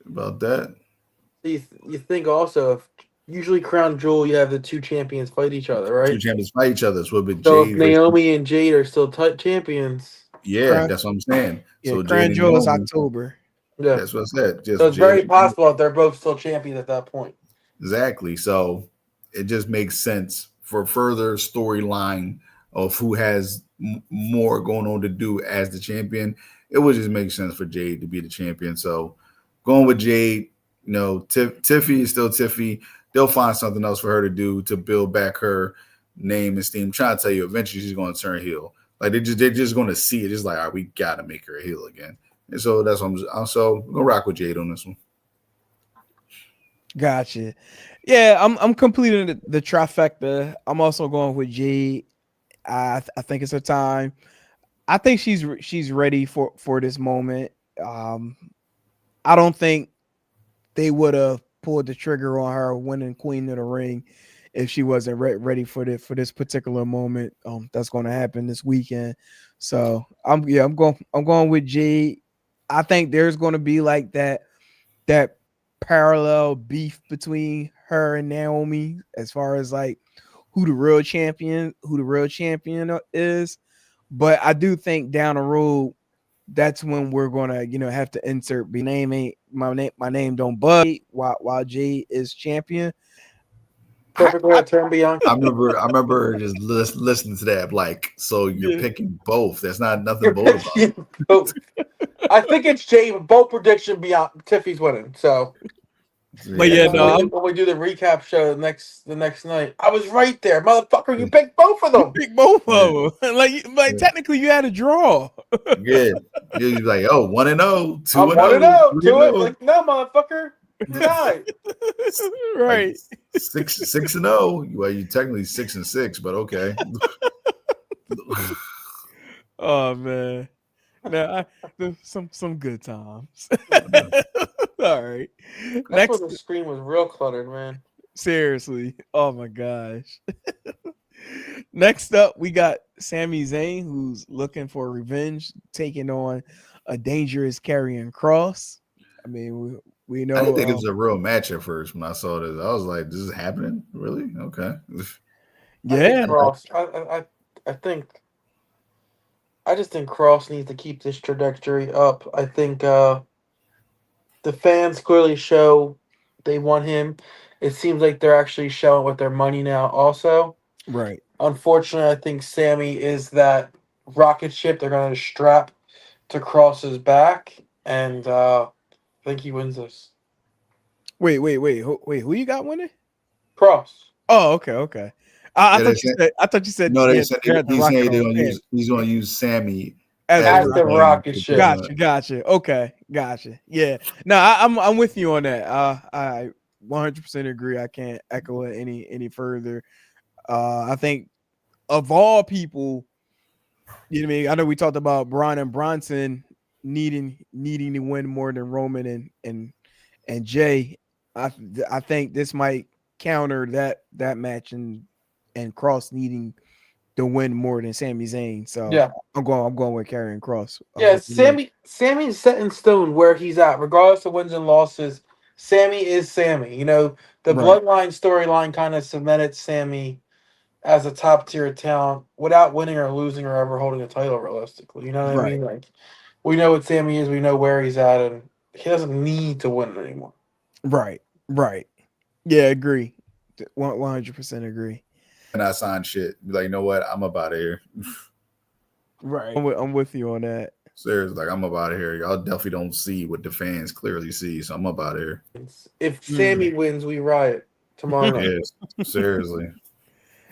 About that. You think also if usually Crown Jewel you have the two champions fight each other, right? Two champions fight each other. So it'll be So Jade if Naomi and Jade are still champions. Yeah, that's what I'm saying. Yeah, so Crown Jade Jewel is Naomi, October. Yeah. That's what I said. So it's very possible that they're both still champions at that point. Exactly. So it just makes sense for further storyline of who has more going on to do as the champion. It would just make sense for Jade to be the champion. So going with Jade, Tiffy is still Tiffy. They'll find something else for her to do to build back her name and steam. I'm trying to tell you, eventually she's going to turn heel. Like they're just going to see it. Just like, all right, we got to make her a heel again. And so that's what I'm gonna rock with Jade on this one. Gotcha. Yeah, I'm completing the trifecta. I'm also going with Jade. I think it's her time. I think she's ready for this moment. I don't think they would have pulled the trigger on her winning Queen of the Ring if she wasn't ready for this particular moment. That's going to happen this weekend. So I'm going with Jade. I think there's going to be like that parallel beef between her and Naomi as far as like who the real champion is. But I do think down the road, that's when we're gonna, have to insert my name don't bug while Jade is champion. Perfect way to turn Bianca. I remember just listening to that. Like, so you're picking both. There's not nothing bold about it. Both. I think it's Jade. Both prediction Bianca. Tiffy's winning. So. But when we do the recap show the next night, I was right there, motherfucker. You picked both of them. Pick both of them. Like technically, you had a draw. Good. You're like, 1-0, 2-0, I'm 1-0. 2-0. Like, no, motherfucker. You died. Right. Like 6-0. Well, you technically 6-6, but okay. Oh man. Now, some good times. All right. That's where the screen was real cluttered, man. Seriously. Oh my gosh. Next up, we got Sami Zayn, who's looking for revenge, taking on a dangerous Karrion Kross. I mean, we know. I didn't think it was a real match at first when I saw this. I was like, "This is happening, really?" Okay. Yeah. I just think Kross needs to keep this trajectory up. I think the fans clearly show they want him. It seems like they're actually showing with their money now also. Right. Unfortunately, I think Sammy is that rocket ship they're going to strap to Kross's back, and I think he wins this. Wait. Who you got winning? Kross. Oh, okay. I thought you said no. They said he's going to use Sammy as the rocket ship. Gotcha. Okay, gotcha. Yeah. No, I'm with you on that. I 100% agree. I can't echo it any further. I think of all people, you know what I mean. I know we talked about Braun and Bronson needing to win more than Roman and Jay. I think this might counter that match and Kross needing to win more than Sami Zayn. So yeah, I'm going with Karrion Kross. Yeah, Sammy's set in stone where he's at, regardless of wins and losses. Sammy is Sammy. The Bloodline storyline kind of cemented Sammy as a top tier talent without winning or losing or ever holding a title realistically. You know what I mean? Like, we know what Sammy is, we know where he's at, and he doesn't need to win anymore. Right. Yeah, agree. 100% agree. And I signed shit. Be like, you know what? I'm up out of here. Right. I'm with you on that. Seriously, like, I'm up out of here. Y'all definitely don't see what the fans clearly see, so I'm up out of here. If Sammy wins, we riot tomorrow night. Yes, seriously.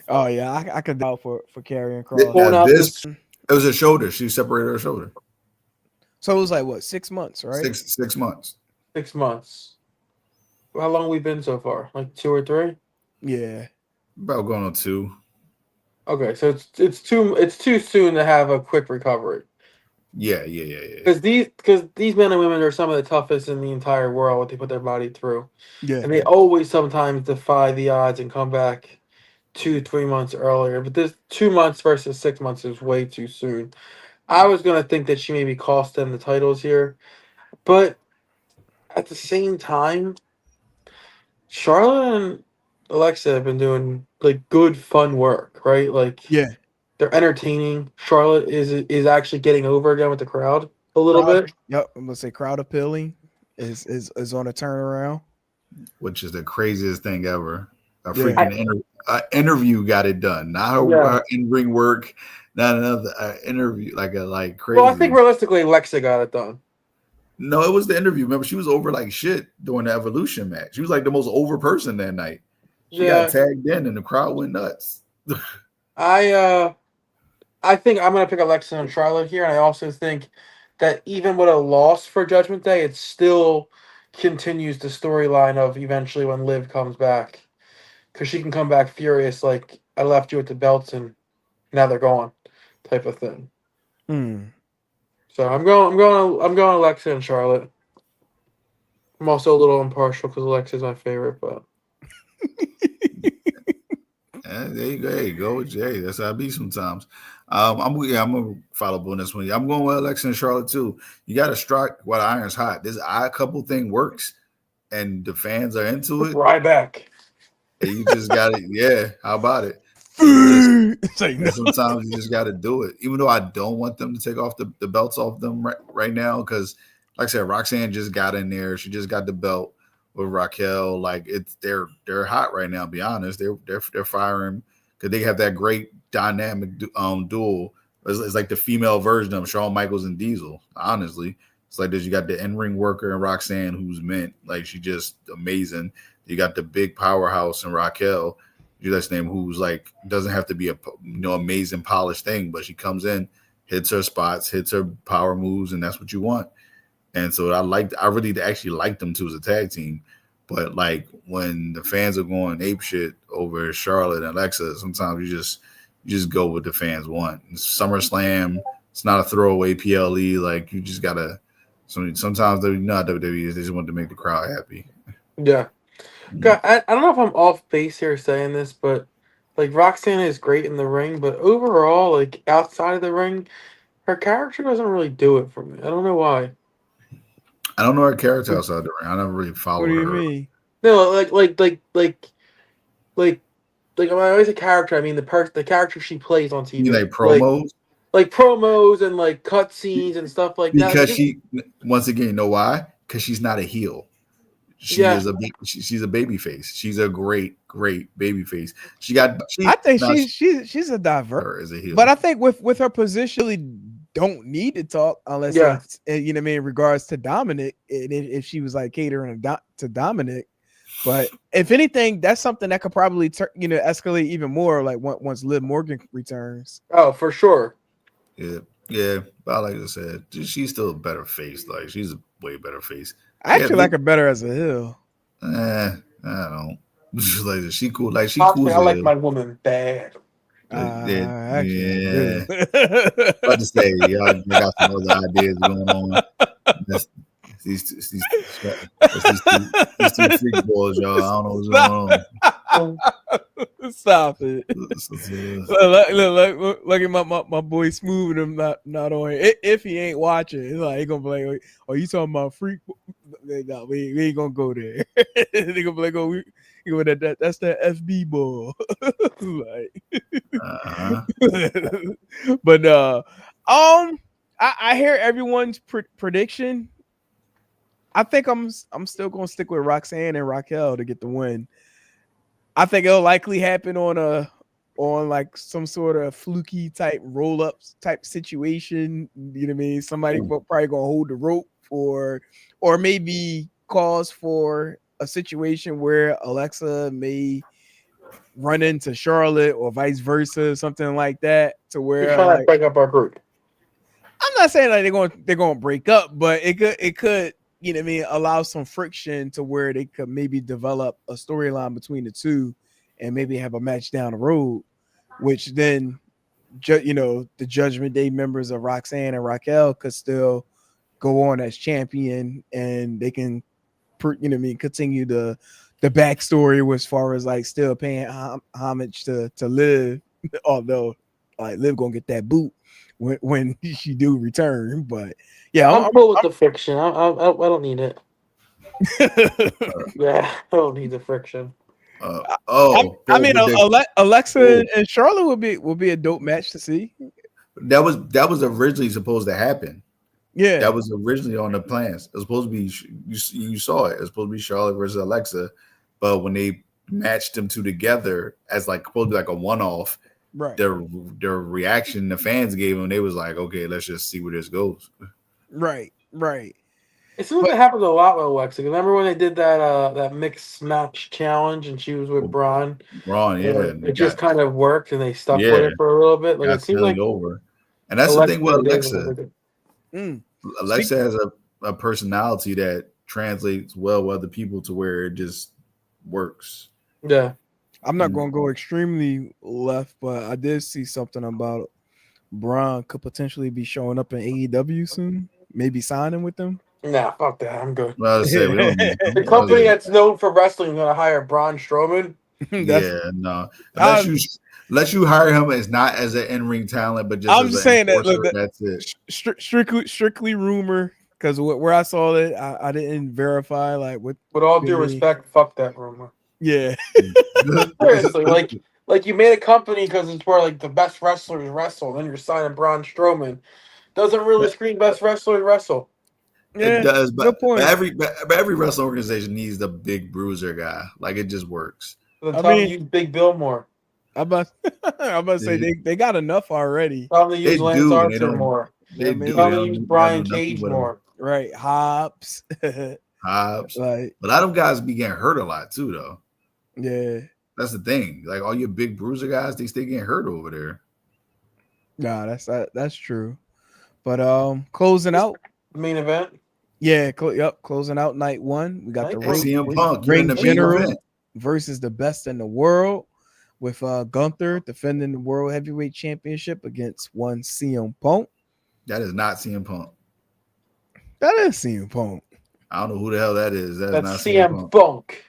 Oh yeah, I could doubt for Karrion Kross. It was a shoulder. She separated her shoulder. So it was like what, 6 months, right? 6 months. 6 months. How long have we been so far? Like 2 or 3? Yeah. About going on 2. Okay, so it's too soon to have a quick recovery. Yeah. Because these men and women are some of the toughest in the entire world. What they put their body through. Yeah. And they always sometimes defy the odds and come back 2-3 months earlier. But this 2 months versus 6 months is way too soon. I was gonna think that she maybe cost them the titles here, but at the same time, Charlotte and Alexa have been doing like good, fun work, right? Like, yeah, they're entertaining. Charlotte is actually getting over again with the crowd a little bit. Yep, I'm gonna say crowd appealing is on a turnaround, which is the craziest thing ever. A freaking interview got it done. Not her in-ring work, not another interview like crazy. Well, I think realistically, Alexa got it done. No, it was the interview. Remember, she was over like shit during the Evolution match. She was like the most over person that night. She got tagged in, and the crowd went nuts. I think I'm gonna pick Alexa and Charlotte here, and I also think that even with a loss for Judgment Day, it still continues the storyline of eventually when Liv comes back, because she can come back furious, like, I left you with the belts and now they're gone, type of thing. So I'm going Alexa and Charlotte. I'm also a little impartial because Alexa's my favorite, but There you go. Hey, go with Jay. That's how I be sometimes. I'm gonna follow up on this one. I'm going with Alexa and Charlotte too. You got to strike while the iron's hot. This eye couple thing works, and the fans are into it. Ryback. And you just got it. Yeah, how about it? And you just Say no. sometimes you just got to do it. Even though I don't want them to take off the belts off them right now, because like I said, Roxanne just got in there. She just got the belt with Raquel. Like they're hot right now. To be honest, they're firing because they have that great dynamic duel. It's like the female version of Shawn Michaels and Diesel. Honestly, it's like this. You got the in-ring worker and Roxanne, who's mint. Like she just amazing. You got the big powerhouse and Raquel. That's name who's like doesn't have to be a amazing polished thing, but she comes in, hits her spots, hits her power moves, and that's what you want. And so I really actually liked them too as a tag team. But like when the fans are going ape shit over Charlotte and Alexa, sometimes you just go with the fans want. SummerSlam, it's not a throwaway PLE. Like you just gotta. Sometimes they're not WWE. They just want to make the crowd happy. Yeah. God, I don't know if I'm off base here saying this, but like Roxanne is great in the ring, but overall, like outside of the ring, her character doesn't really do it for me. I don't know why. I don't know her character outside the ring. I never really followed What do you her. mean? No, like when I always say character, I mean the character she plays on TV. You like promos? Like promos and like cutscenes and stuff like that. Because she, once again, you know why? Because she's not a heel. She's a baby face. She's a great baby face. I think she's a diverse as a heel. But I think with her position, really don't need to talk unless it's, you know what I mean, in regards to Dominic, and if she was like catering to Dominic. But if anything, that's something that could probably escalate even more like once Liv Morgan returns. Oh, for sure. Yeah. But like I said, she's still a better face. Like she's a way better face. I actually like her better as a heel. I don't. Like she cool. Like she cool. I like heel. my woman bad. Yeah. About to say, y'all got some other ideas going on. These two freak boys, y'all. I don't know what's going on. Stop it. Look at my boy Smooth and I'm not on here. If he ain't watching, it's like he gonna be like, "Oh, you talking about freak?" No, we ain't gonna go there. They gonna be like, "Oh, that's that FB ball." But I hear everyone's prediction. I think I'm still gonna stick with Roxanne and Raquel to get the win. I think it'll likely happen on like some sort of fluky type roll-ups type situation. You know what I mean? Somebody probably gonna hold the rope or maybe cause for a situation where Alexa may run into Charlotte or vice versa, something like that. To where you're trying to break up our group. I'm not saying like they're gonna break up, but it could. You know what I mean? Allow some friction to where they could maybe develop a storyline between the two and maybe have a match down the road, which then, the Judgment Day members of Roxanne and Raquel could still go on as champion and they can, continue the backstory as far as like still paying homage to Liv, although like Liv gonna get that boot when she do return. But yeah, I'm cool with the friction. I don't need it. Yeah, I don't need the friction. I mean, Alexa and Charlotte will be a dope match to see. That was originally supposed to happen. Yeah, that was originally on the plans. It was supposed to be you saw it. It was supposed to be Charlotte versus Alexa, but when they matched them two together as like supposed to be like a one-off, right? Their reaction the fans gave them, they was like, okay, let's just see where this goes. Right. It seems like it happens a lot with Alexa. Remember when they did that mixed match challenge and she was with Braun? Yeah. It just kind of worked and they stuck with it for a little bit. Like it seems like over. And that's the thing with Alexa. Alexa has a personality that translates well with other people to where it just works. Yeah. I'm not going to go extremely left, but I did see something about Braun could potentially be showing up in AEW soon. Maybe signing with them. Nah, fuck that. I'm good. Well, I say, we don't need the company that's known for wrestling is going to hire Braun Strowman. That's Yeah, no. I, Unless you hire him as not as an in-ring talent, but just I'm as just an saying that. enforcer, Look, that that's it. strictly rumor because where I saw it, I didn't verify like what. With all due Really, respect, fuck that rumor. yeah, Seriously, like you made a company because it's where like the best wrestlers wrestle, and then you're signing Braun Strowman. Doesn't really scream best wrestlers wrestle. It yeah. does, Good point. but every wrestling organization needs the big bruiser guy. Like it just works. So I tell them mean, to use Big Bill more. I'm about, I'm about to say They, they got enough already. Tell them to they use Lance do, and Archer more. You know what I they Tell mean? them to use don't have Brian nothing Cage with them. more. Right, Hobbs. Hobbs. Like, But a lot of them guys be getting hurt a lot too, though. yeah, That's the thing. Like all your big bruiser guys, they stay getting hurt over there. nah, that's true. But closing out, Main event. yeah, closing out night one. We got the Night Hey, one. CM Punk, you're in ring the main general event. versus the best in the world, with Gunther defending the world heavyweight championship against one CM Punk. That is not CM Punk. That is CM Punk. I don't know who the hell that is. That is That's not CM CM Punk. Punk.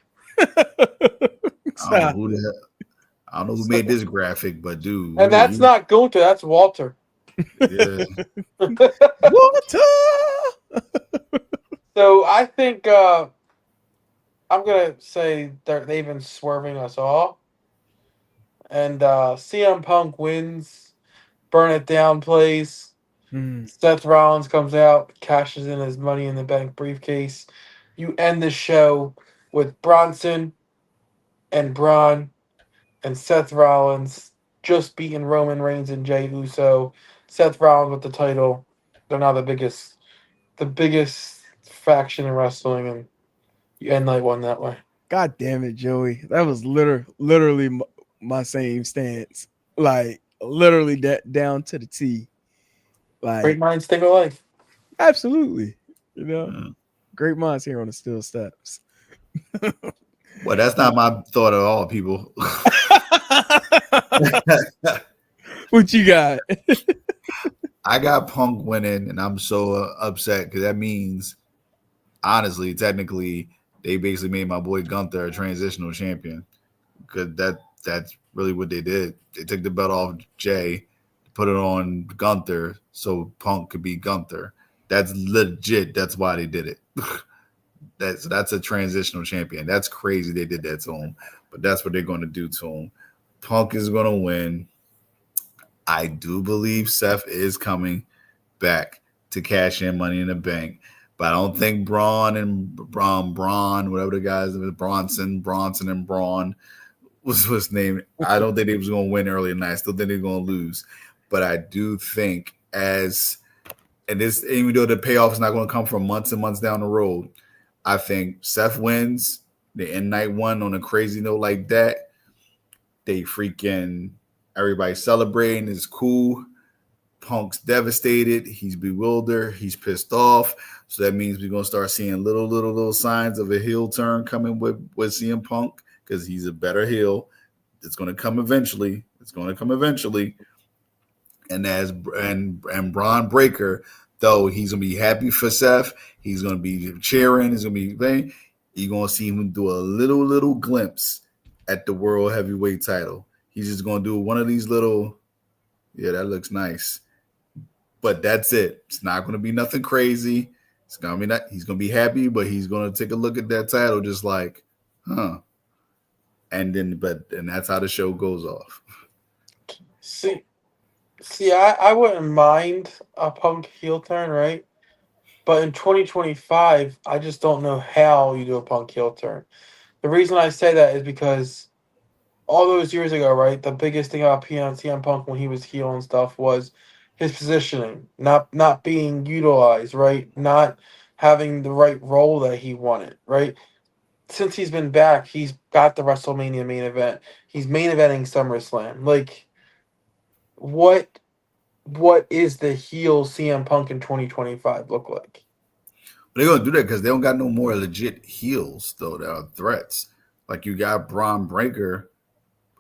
I don't know who the hell. I don't know who made this graphic, but dude, And that's not Gunther, that's Walter. yeah. Walter. So I think I'm gonna say they've been swerving us all. And CM Punk wins, burn it down plays. Hmm. Seth Rollins comes out, cashes in his Money in the Bank briefcase. You end the show with Bronson and Braun and Seth Rollins just beating Roman Reigns and Jey Uso. Seth Rollins with the title. They're now the biggest faction in wrestling, and you end night one that way. God damn it, Joey. That was literally my same stance. Like literally that down to the T. Great Like minds think alike. absolutely. You know, Yeah. great minds here on the Steel Steps. Well, that's not my thought at all, people. What you got? I got Punk winning, and I'm so upset because that means, honestly, technically, they basically made my boy Gunther a transitional champion. Because that's really what they did. They took the belt off Jay, put it on Gunther, so Punk could be Gunther. That's legit. That's why they did it. That's a transitional champion. That's crazy they did that to him, but that's what they're going to do to him. Punk is going to win. I do believe Seth is coming back to cash in Money in the Bank, but I don't think Braun, whatever the guys, Bronson and Braun was his name. I don't think they was going to win early tonight. I still think they're going to lose, but I do think even though the payoff is not going to come from months and months down the road, I think Seth wins. They end night one on a crazy note like that. They freaking everybody celebrating. It's cool. Punk's devastated. He's bewildered. He's pissed off. So that means we're gonna start seeing little signs of a heel turn coming with CM Punk because he's a better heel. It's gonna come eventually. And Braun Breaker, though he's gonna be happy for Seth. He's gonna be cheering. He's gonna be playing. You're gonna see him do a little glimpse at the world heavyweight title. He's just gonna do one of these little. Yeah, that looks nice. But that's it. It's not gonna be nothing crazy. It's gonna be not. He's gonna be happy, but he's gonna take a look at that title, just like, huh. And that's how the show goes off. See, I wouldn't mind a Punk heel turn, right? But in 2025, I just don't know how you do a Punk heel turn. The reason I say that is because all those years ago, right, the biggest thing about CM Punk when he was heel and stuff was his positioning, not being utilized, right? Not having the right role that he wanted, right? Since he's been back, he's got the WrestleMania main event. He's main eventing SummerSlam. Like, what is the heel CM Punk in 2025 look like? They're gonna do that because they don't got no more legit heels though that are threats. Like you got Braun Breaker,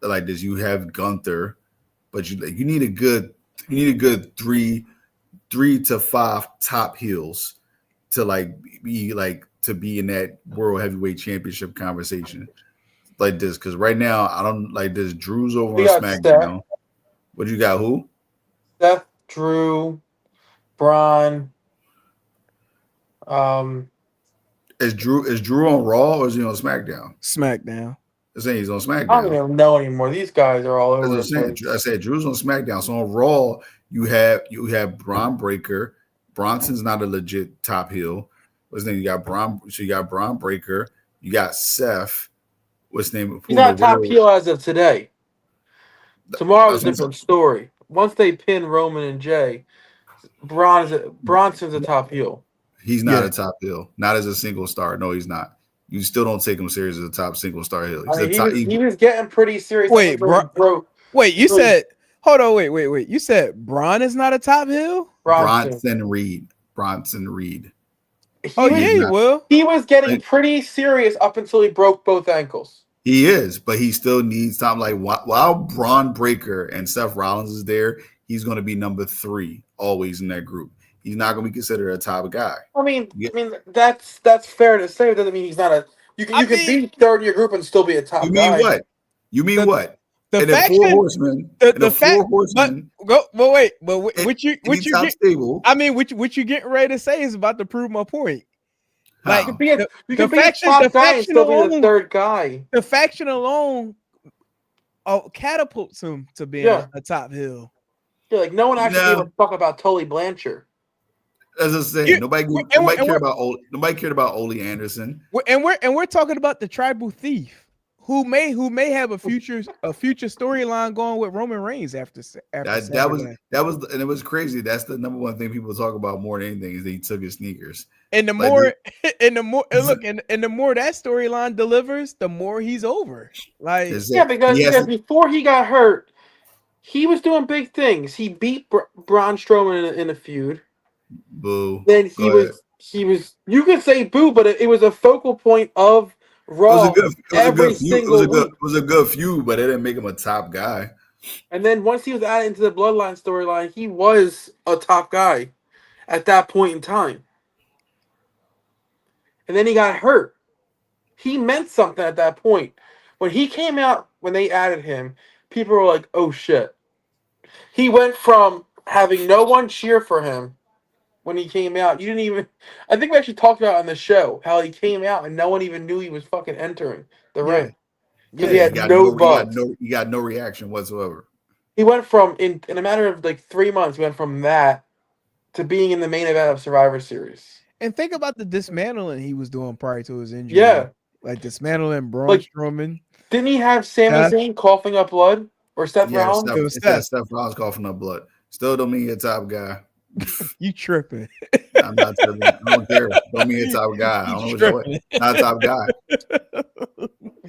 like this. You have Gunther, but you need a good three to five top heels to be in that world heavyweight championship conversation. like this because right now I don't like this. Drew's over We on got SmackDown. What you got? Who? Seth, Drew, Braun. Is Drew on Raw or is he on SmackDown? SmackDown. I say he's on I don't SmackDown. even know anymore. These guys are all over the place. I said Drew's on SmackDown. So on Raw, you have Braun Breaker. Bronson's not a legit top heel. What's his name? You got Braun. So you got Braun Breaker. You got Seth. What's his name? He's not top heel as of today. Tomorrow's a different story. Once they pin Roman and Jay, Bronson's a top heel. He's not a top heel. Not as a single star. No, he's not. You still don't take him serious as a top single star heel. He was getting pretty serious. Wait, wait, you said hold on, wait. You said Braun is not a top heel? Bronson Reed. He will. He was getting pretty serious up until he broke both ankles. He is, but he still needs time. Like while Braun Breaker and Seth Rollins is there, he's going to be number 3 always in that group. He's not going to be considered a top guy. I mean, that's fair to say. It doesn't mean he's not a. You can be third in your group and still be a top guy. You mean what? The faction, Four Horsemen. Four Horsemen. What you getting ready to say is about to prove my point. Like you can be a top guy and still be the third guy. The faction alone catapults him to being a top heel. Yeah, like no one actually gave a fuck about Tully Blanchard. As I say, nobody cared about Ole Anderson. And we're talking about the tribal thief who may have a future storyline going with Roman Reigns after that was and it was crazy. That's the number one thing people talk about more than anything is that he took his sneakers. And the more the more that storyline delivers, the more he's over. Like because before he got hurt, he was doing big things. He beat Braun Strowman in a feud. Boo. Then he was. You could say boo, but it was a focal point of Raw. It was a good feud, but it didn't make him a top guy. And then once he was added into the Bloodline storyline, he was a top guy at that point in time. And then he got hurt. He meant something at that point. When he came out, when they added him, people were like, "Oh shit!" He went from having no one cheer for him when he came out. You didn't even. I think we actually talked about on the show how he came out and no one even knew he was fucking entering the ring because he had no buzz. He got no reaction whatsoever. He went from in a matter of like 3 months. He went from that to being in the main event of Survivor Series. And think about the dismantling he was doing prior to his injury. Yeah, like dismantling Braun Strowman. Didn't he have Sami Zayn coughing up blood or Seth Rollins? Seth Rollins coughing up blood. Still don't mean you're a top guy. You tripping? I'm not tripping. I don't care. Don't mean a top guy. I don't know what you're not a top guy.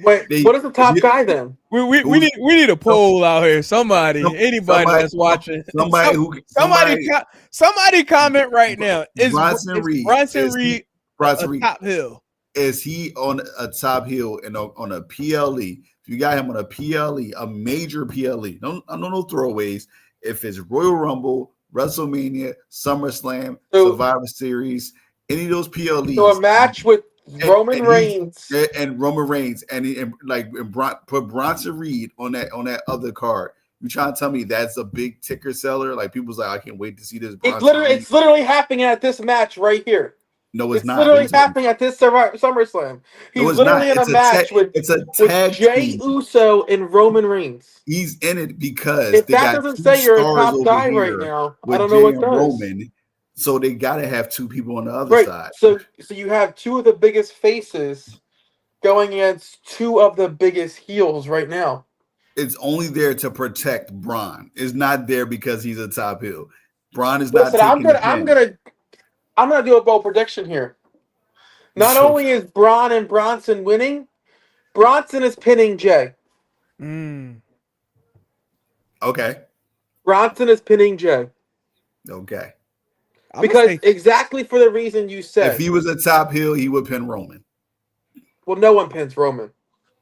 Wait, what is the top guy then? We need a poll out here. Anybody that's watching. Somebody comment right now. Is Bronson Reed a top heel? Is he on a top heel and on a PLE? If you got him on a PLE, a major PLE, no throwaways. If it's Royal Rumble, WrestleMania, SummerSlam, Survivor Series, any of those PLEs. So a match with Roman Reigns and put Bronson Reed on that other card. You trying to tell me that's a big ticker seller? Like people's like, I can't wait to see this. It's literally happening at this match right here. No, it's not. It's literally happening at this SummerSlam. He's literally in a match with Jey Uso and Roman Reigns. He's in it because if that doesn't say you're a top guy right now, I don't know what does. Roman, so they got to have two people on the other side. So you have two of the biggest faces going against two of the biggest heels right now. It's only there to protect Braun. It's not there because he's a top heel. Braun is not. I'm gonna do a bold prediction here. Not only is Braun and Bronson winning, Bronson is pinning Jay. Okay. Bronson is pinning Jay. Okay. Because exactly for the reason you said. If he was a top heel, he would pin Roman. Well, no one pins Roman.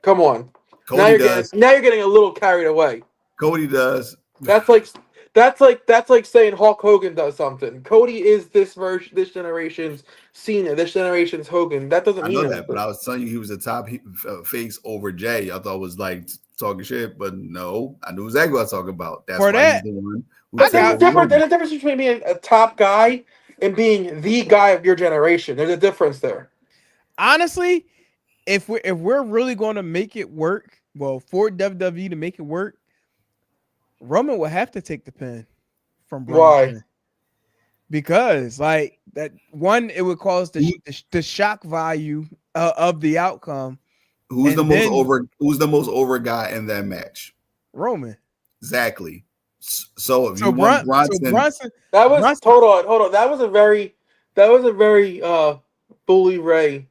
Come on. Cody now you're getting a little carried away. Cody does. That's like That's like saying Hulk Hogan does something. Cody is this generation's Cena, this generation's Hogan. That doesn't I mean know that, but anything. I was telling you he was a top face over Jay. I thought it was like talking shit, but no, I knew exactly what I was talking about. That's For why he's that, the one who I But take there's a got over difference. There's Roman. a difference between being a top guy and being the guy of your generation. There's a difference there. honestly, if we're really going to make it work, well, for WWE to make it work, Roman will have to take the pin from Why? Bronson because, like that one, it would cause Who, the shock value of the outcome, who's the and most then over? Who's the most over guy in that match? Roman. Exactly. So if you So want Bronson, Bronson, That was Bronson. hold on. That was a very Bully Ray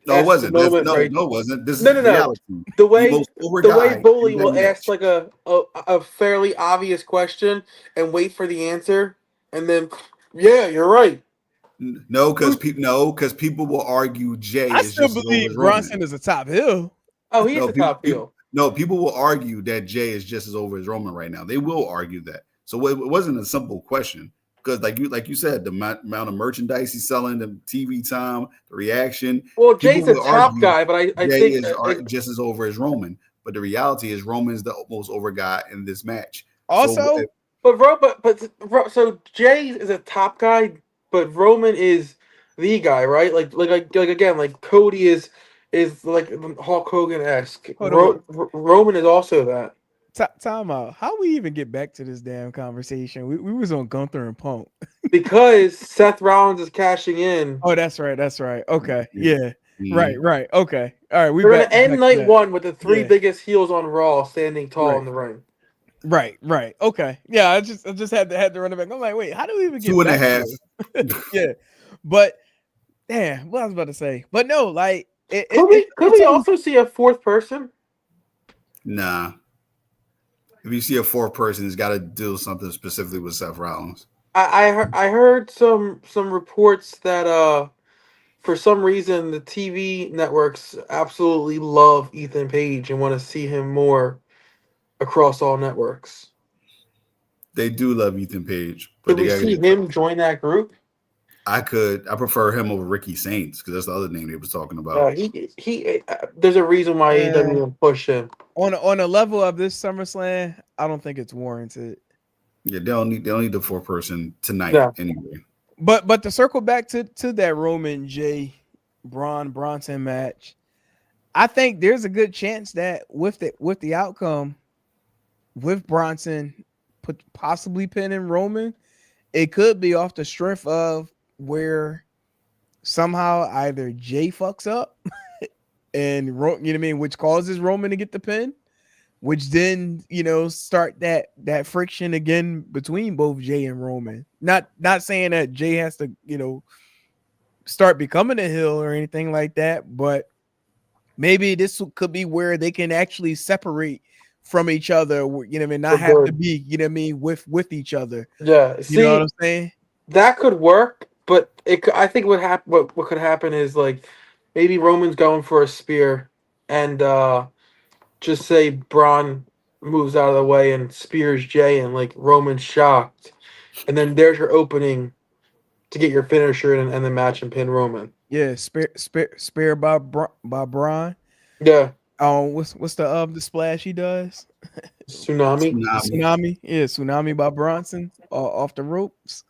no, it esque wasn't. That's moment, no, right? no, it wasn't. This No, is no, no. reality. The The way most over the way guy in Bully that will ask match. like a fairly obvious question and wait for the answer, and then yeah, you're right. No, because people will argue Jay I is still just as over believe as Bronson Roman. is a top hill. Oh, he is No, the top heel. people will argue that Jay is just as over as Roman right now. They will argue that. So it wasn't a simple question because, like you said, the amount of merchandise he's selling, the TV time, the reaction. Well, People Jay's a will top argue guy, but I Jay think is just as over as Roman. But the reality is Roman's the most over guy in this match. So Also, so Jay is a top guy, but Roman is the guy, right? Like again, like Cody is like Hulk Hogan esque. hold on. Roman is also that Time out. How we even get back to this damn conversation? We was on Gunther and Punk. because Seth Rollins is cashing in. Oh, that's right. That's right. Okay. yeah. Yeah. Mhm. Right. Okay. All right. We They're gonna end back to night that. one with the three Yeah. biggest heels on Raw standing tall Right. in the ring. Right. Okay. Yeah. I just had to run it back. I'm like, wait, how do we even get 2.5. back to yeah. But damn, what I was about to say. But no, like Could we also see a fourth person? Nah. If you see a fourth person, it's got to do something specifically with Seth Rollins. I heard some reports that for some reason the TV networks absolutely love Ethan Page and want to see him more across all networks. They do love Ethan Page, but Could they we got to see get. him join that group? I prefer him over Ricky Saints because that's the other name they was talking about. He there's a reason why AEW didn't push him. on a level of this SummerSlam, I don't think it's warranted. Yeah, they don't need the fourth person tonight Yeah. anyway. But to circle back to that Roman J Bronson match, I think there's a good chance that with the outcome with Bronson possibly pinning Roman, it could be off the strength of where somehow either Jay fucks up and you know what I mean, which causes Roman to get the pin, which then start that friction again between both Jay and Roman. Not saying that Jay has to start becoming a heel or anything like that, but maybe this could be where they can actually separate from each other. You know what I mean? Not have to be with each other. Yeah, You know what I'm saying? that could work, but I think what could happen is like maybe Roman's going for a spear and just say Braun moves out of the way and spears Jay and like Roman's shocked. And then there's your opening to get your finisher and the match and pin Roman. Yeah, spare by Braun. Yeah. What's the splash he does? Tsunami. Tsunami. Yeah, Tsunami by Bronson off the ropes.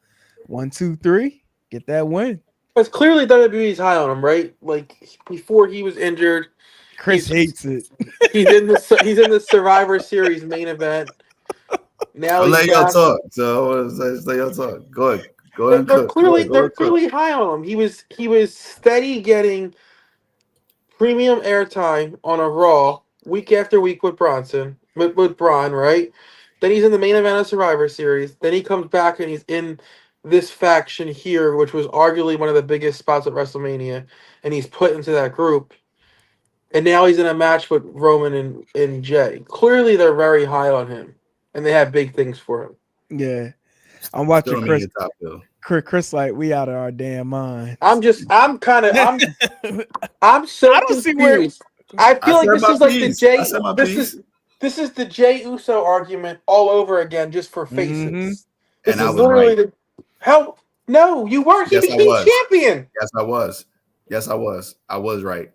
1, 2, 3. Get that win. Because clearly WWE's high on him, right? Like before he was injured, Chris hates it. he's in the Survivor Series main event. Now I'll he's let y'all back. talk. So let's let y'all talk. Go ahead. Go ahead and cook. They're clearly high on him. He was steady getting premium airtime on a Raw week after week with Bronson with Braun, right? Then he's in the main event of Survivor Series. Then he comes back and he's in this faction here, which was arguably one of the biggest spots at WrestleMania, and he's put into that group. And now he's in a match with Roman and Jay. Clearly, they're very high on him, and they have big things for him. Yeah, I'm watching Still Chris. top, though. Chris, like we out of our damn minds. I'm so I don't confused. see where. I feel like this is like the Jay. I said my This piece. is This is the Jey Uso argument all over again, just for faces. Mm-hmm. This And I is was literally right. the how. No, you weren't. He Yes, I became was. champion. Yes, I was. Yes, I was. I was right.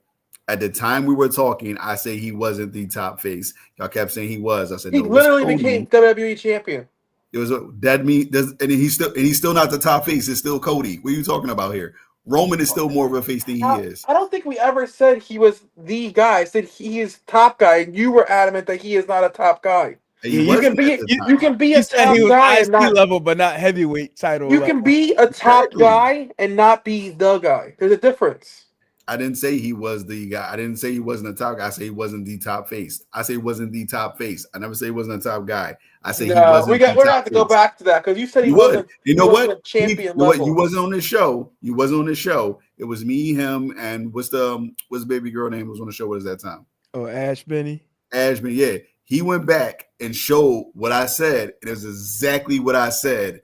At the time we were talking, I said he wasn't the top face. Y'all kept saying he was. I said He no. It was literally Cody. became WWE champion. It was that me. And he's still not the top face. It's still Cody. What are you talking about here? Roman is still more of a face than he is. I don't think we ever said he was the guy. I said he is top guy, and you were adamant that he is not a top guy. And Yeah, he You can wasn't be at the you, time. you can be You a said top he was guy and IC not. level, but not heavyweight title You level. can be a top Exactly. guy and not be the guy. There's a difference. I didn't say he was the guy. I didn't say he wasn't a top guy. I say he wasn't the top face. I say he wasn't the top face. I never say he wasn't a top guy. I say he No, wasn't we're the gonna top have to go face. back to that because you said he You would. wasn't. You He know wasn't what? a champion You know what? level. You wasn't on this show. You wasn't on this show. It was me, him, and what's the baby girl name was on the show? What is that time? Oh, Ash Benny. Ashman. Yeah, he went back and showed what I said. It was exactly what I said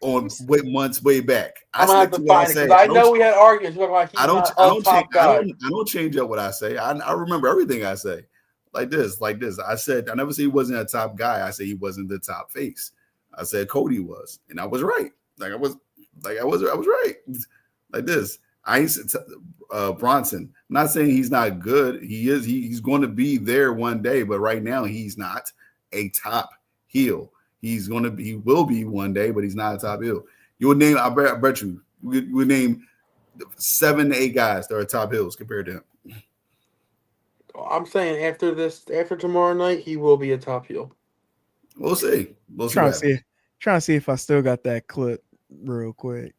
on months way back. I I'm gonna have stick to to what I find it say. because I know we had arguments. We're like, he's I don't. not I a don't change. top guy. I don't change up what I say. I remember everything I say. Like this. I said I never said he wasn't a top guy. I said he wasn't the top face. I said Cody was, and I was right. I was right. Like this. I ain't Bronson. I'm not saying he's not good. He is. He's going to be there one day, but right now he's not a top heel. He will be one day, but he's not a top heel. You would name. I bet you would name 7 to 8 guys that are top heels compared to him. I'm saying after tomorrow night, he will be a top heel. We'll see. We'll see. Trying to see if I still got that clip real quick.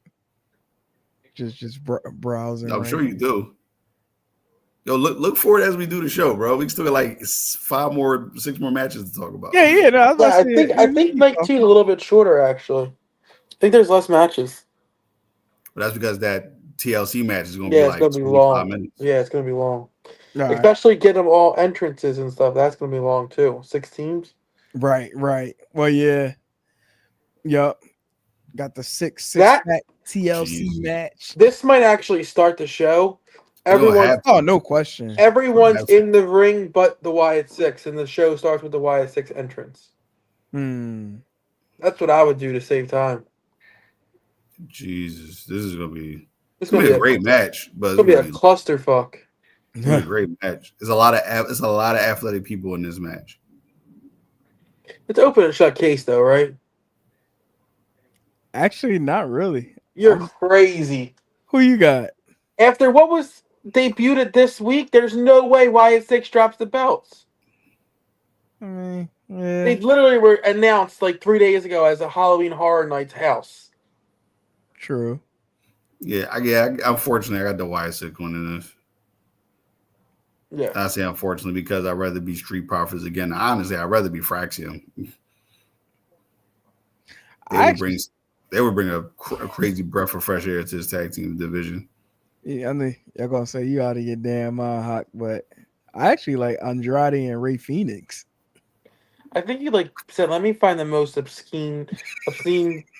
Just browsing. I'm right sure you do. Yo, look for it as we do the show, bro. We still got like 6 more matches to talk about. Yeah. No, I think night 2 is a little bit shorter actually. I think there's less matches. But that's because that TLC match is going to Yeah, be it's like gonna be 25 long. minutes. Yeah, it's gonna be long. All right. Especially get them all entrances and stuff. That's gonna be long too. 6 teams. Right. Well, yeah. Yup. Got the six That- pack TLC Jesus. match. This might actually start the show. You don't Everyone's have to. Oh, no question. everyone's Have to. in the ring but the Wyatt Six, and the show starts with the Wyatt Six entrance. That's what I would do to save time. Jesus, this is going to be It's a great match, but It's gonna be a clusterfuck. it's gonna be a great match. There's a lot of athletic people in this match. It's open and shut case though, right? Actually, not really. You're crazy. Who you got? After what was debuted this week, there's no way Wyatt Six drops the belts. I mean, They yeah, literally were announced like 3 days ago as a Halloween Horror Nights house. true. Yeah. Unfortunately, I got the Wyatt Six winning this. Yeah. I say unfortunately because I'd rather be Street Profits again. Honestly, I'd rather be Fraxium. They would bring a crazy breath of fresh air to this tag team division. Yeah, I know y'all gonna say you out of your damn mind, Hawk, but I actually like Andrade and Ray Phoenix. I think you said, let me find the most obscene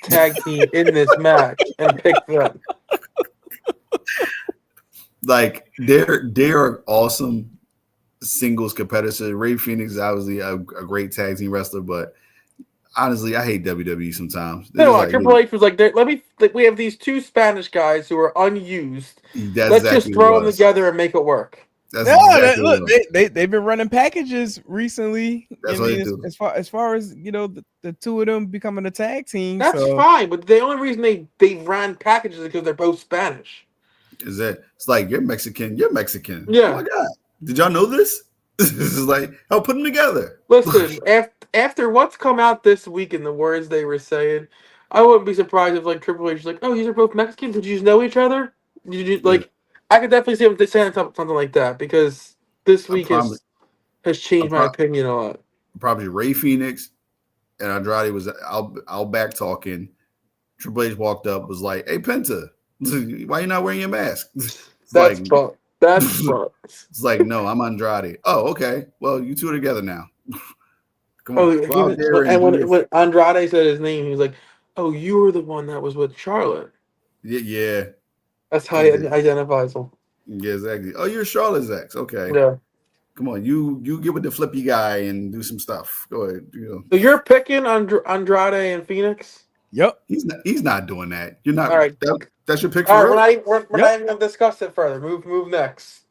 tag team in this match and pick them. Like they're awesome singles competitors. Ray Phoenix is obviously a great tag team wrestler, but honestly, I hate WWE sometimes. Triple H was like, we have these 2 Spanish guys who are unused. Let's just throw them together and make it work. They've been running packages recently. That's what they do. As far as the 2 of them becoming a tag team. That's fine, but the only reason they ran packages is because they're both Spanish. Is that it's like you're Mexican? You're Mexican. Yeah. Oh my god! Did y'all know this? This is like I'll put them together. Listen, after what's come out this week and the words they were saying, I wouldn't be surprised if Triple H was like, "Oh, these are both Mexican. Did you know each other?" I could definitely see them saying something like that because this week has changed my opinion a lot. Probably Ray Phoenix and Andrade was out back talking. Triple H walked up, was like, "Hey Penta, why you not wearing your mask?" That's fun. That's fun. It's like, no, I'm Andrade. Oh, okay. Well, you two are together now. Come on. When Andrade said his name, he was like, "Oh, you were the one that was with Charlotte." Yeah. That's how he identifies him. Yeah, exactly. Oh, you're Charlotte's ex. Okay. Yeah. Come on, you get with the flippy guy and do some stuff. Go ahead. So you're picking Andrade and Phoenix? Yep. He's not doing that. You're not. All right. That's your pick All for right, real. we're not even gonna discuss it further. Move next.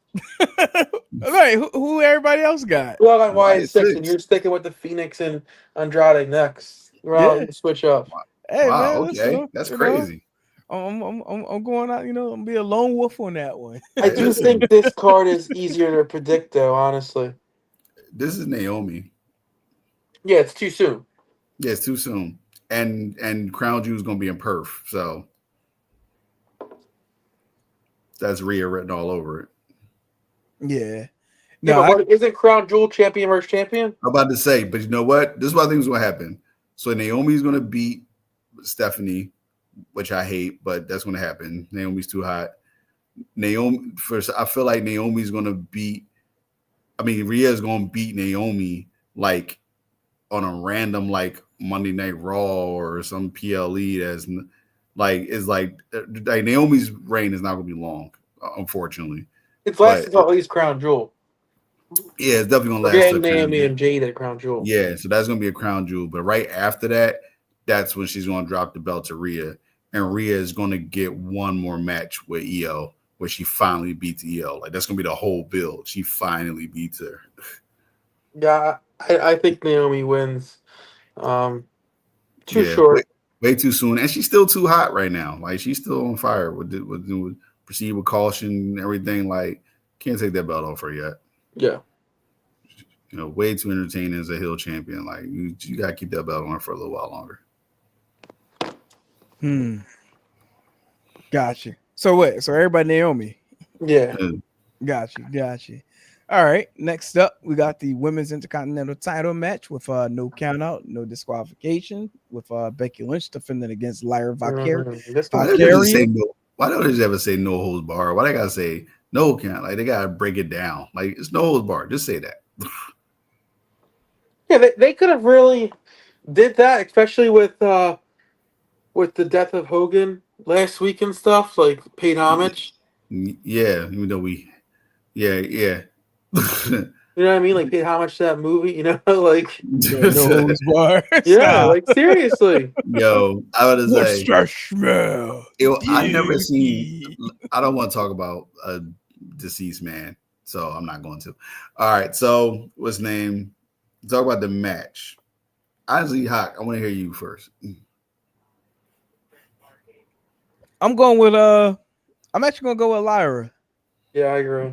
Right. Who everybody else got? Well, on Why why is 6, six? and you're sticking with the Phoenix and Andrade next. We're Yeah. all switch up. Hey Wow. man, Okay, listen, that's you know, crazy. I'm going out. I'm gonna be a lone wolf on that one. I do Listen, think this card is easier to predict, though. Honestly, this is Naomi. yeah, it's too soon. Yeah, it's too soon. And Crown Jewel's gonna be in Perth, so that's Rhea written all over it. Yeah. Yeah, No, but isn't Crown Jewel champion versus champion? I'm about to say, but you know what? This is what I think is gonna happen. So Naomi's gonna beat Stephanie, which I hate, but that's gonna happen. Naomi's too hot. I feel like Naomi's gonna beat. I mean, Rhea's gonna beat Naomi like on a random like Monday Night Raw or some PLE that's like Naomi's reign is not gonna be long, unfortunately. It's lasting until at least Crown Jewel. Yeah, it's definitely gonna We're last. getting Naomi and Jade at Crown Jewel. Yeah, so that's gonna be a Crown Jewel. But right after that, that's when she's gonna drop the belt to Rhea, and Rhea is gonna get one more match with Io, where she finally beats Io. Like that's gonna be the whole build. She finally beats her. Yeah, I think Naomi wins. Too short. Way too soon, and she's still too hot right now. Like she's still on fire with proceed with caution and everything. Like can't take that belt off her yet. Yeah. You know, way too entertaining as a heel champion. Like you gotta keep that belt on her for a little while longer. Gotcha. So what? So everybody Naomi. Yeah. Gotcha. All right. Next up, we got the women's intercontinental title match with no count out, no disqualification, with Becky Lynch defending against Lyra Valkyria. Why don't they just ever say no holds bar? Why they gotta say no count? Like they gotta break it down. Like it's no holds bar. Just say that. Yeah, they could have really did that, especially with the death of Hogan last week and stuff. Like paid homage. Yeah, even though yeah. You know what I mean? Like paid homage to that movie. You know, like no holds bar. Yeah, like seriously. Yo, I would say I never seen. I don't want to talk about a deceased man, so I'm not going to. All right, so what's his name? Talk about the match. Honestly, Hawk, I want to hear you first. I'm going with I'm actually gonna go with Lyra. Yeah, I agree.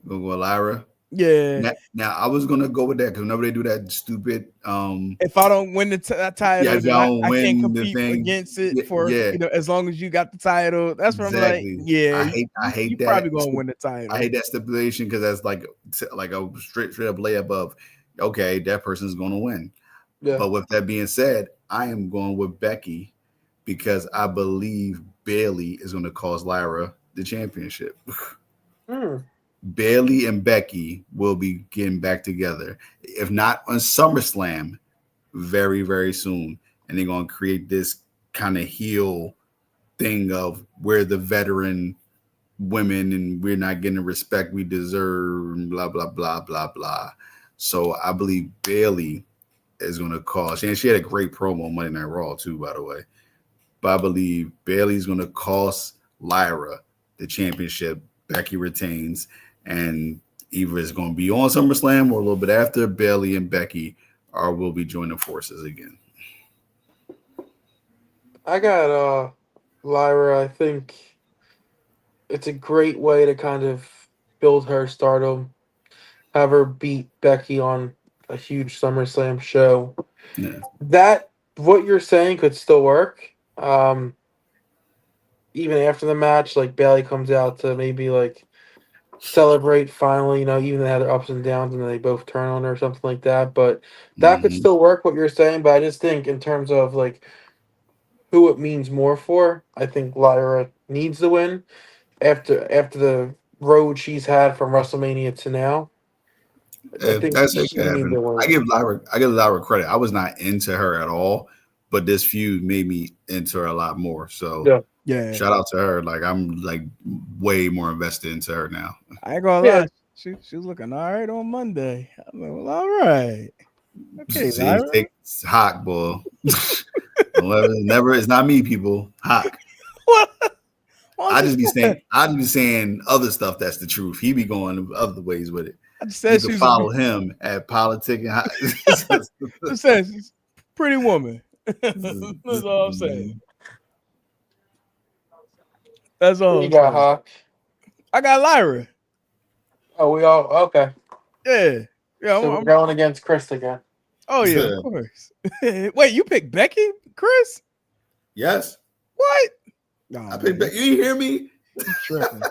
Go with Lyra. Yeah. Now I was gonna go with that because whenever they do that stupid, if I don't win the title, then I can't compete against it for as long as you got the title. That's what I'm like. Yeah, I hate that. Probably gonna win the title. I hate that stipulation because that's like a straight up layup of okay, that person's gonna win. Yeah. But with that being said, I am going with Becky because I believe Bayley is going to cost Lyra the championship. Bayley and Becky will be getting back together, if not on SummerSlam, very, very soon. And they're going to create this kind of heel thing of we're the veteran women and we're not getting the respect we deserve and blah, blah, blah, blah, blah. So I believe Bayley is going to cost, and she had a great promo on Monday Night Raw too, by the way. But I believe Bayley's going to cost Lyra the championship. Becky retains, and either it's going to be on SummerSlam or a little bit after. Bayley and Becky will be joining forces again. I got Lyra. I think it's a great way to kind of build her stardom. Have her beat Becky on a huge SummerSlam show. Yeah. That what you're saying could still work. Even after the match, like Bayley comes out to maybe like celebrate finally, even they had their ups and downs and then they both turn on her or something like that. But that could still work what you're saying. But I just think in terms of like who it means more for, I think Lyra needs the win after the road she's had from WrestleMania to now. I give Lyra credit. I was not into her at all, but this feud made me into her a lot more. So yeah. Shout out to her. Like I'm like way more invested into her now. I ain't gonna lie. she was looking all right on Monday. I'm like, well, all right. Okay, See, Lyra. take Hawk, boy. Never, it's not me, people. Hawk. What? What I was just be that? saying other stuff that's the truth. He be going other ways with it. I just You said can she was follow him at Politic and just said she's a pretty woman. That's all I'm saying. That's Who all you I'm got, saying. Hawk? I got Lyra. Oh, we all okay. Yeah. Yeah. So we're going against Chris again. Oh yeah, of course. Wait, you picked Becky, Chris? Yes. What? I picked Becky. You hear me? I'm tripping.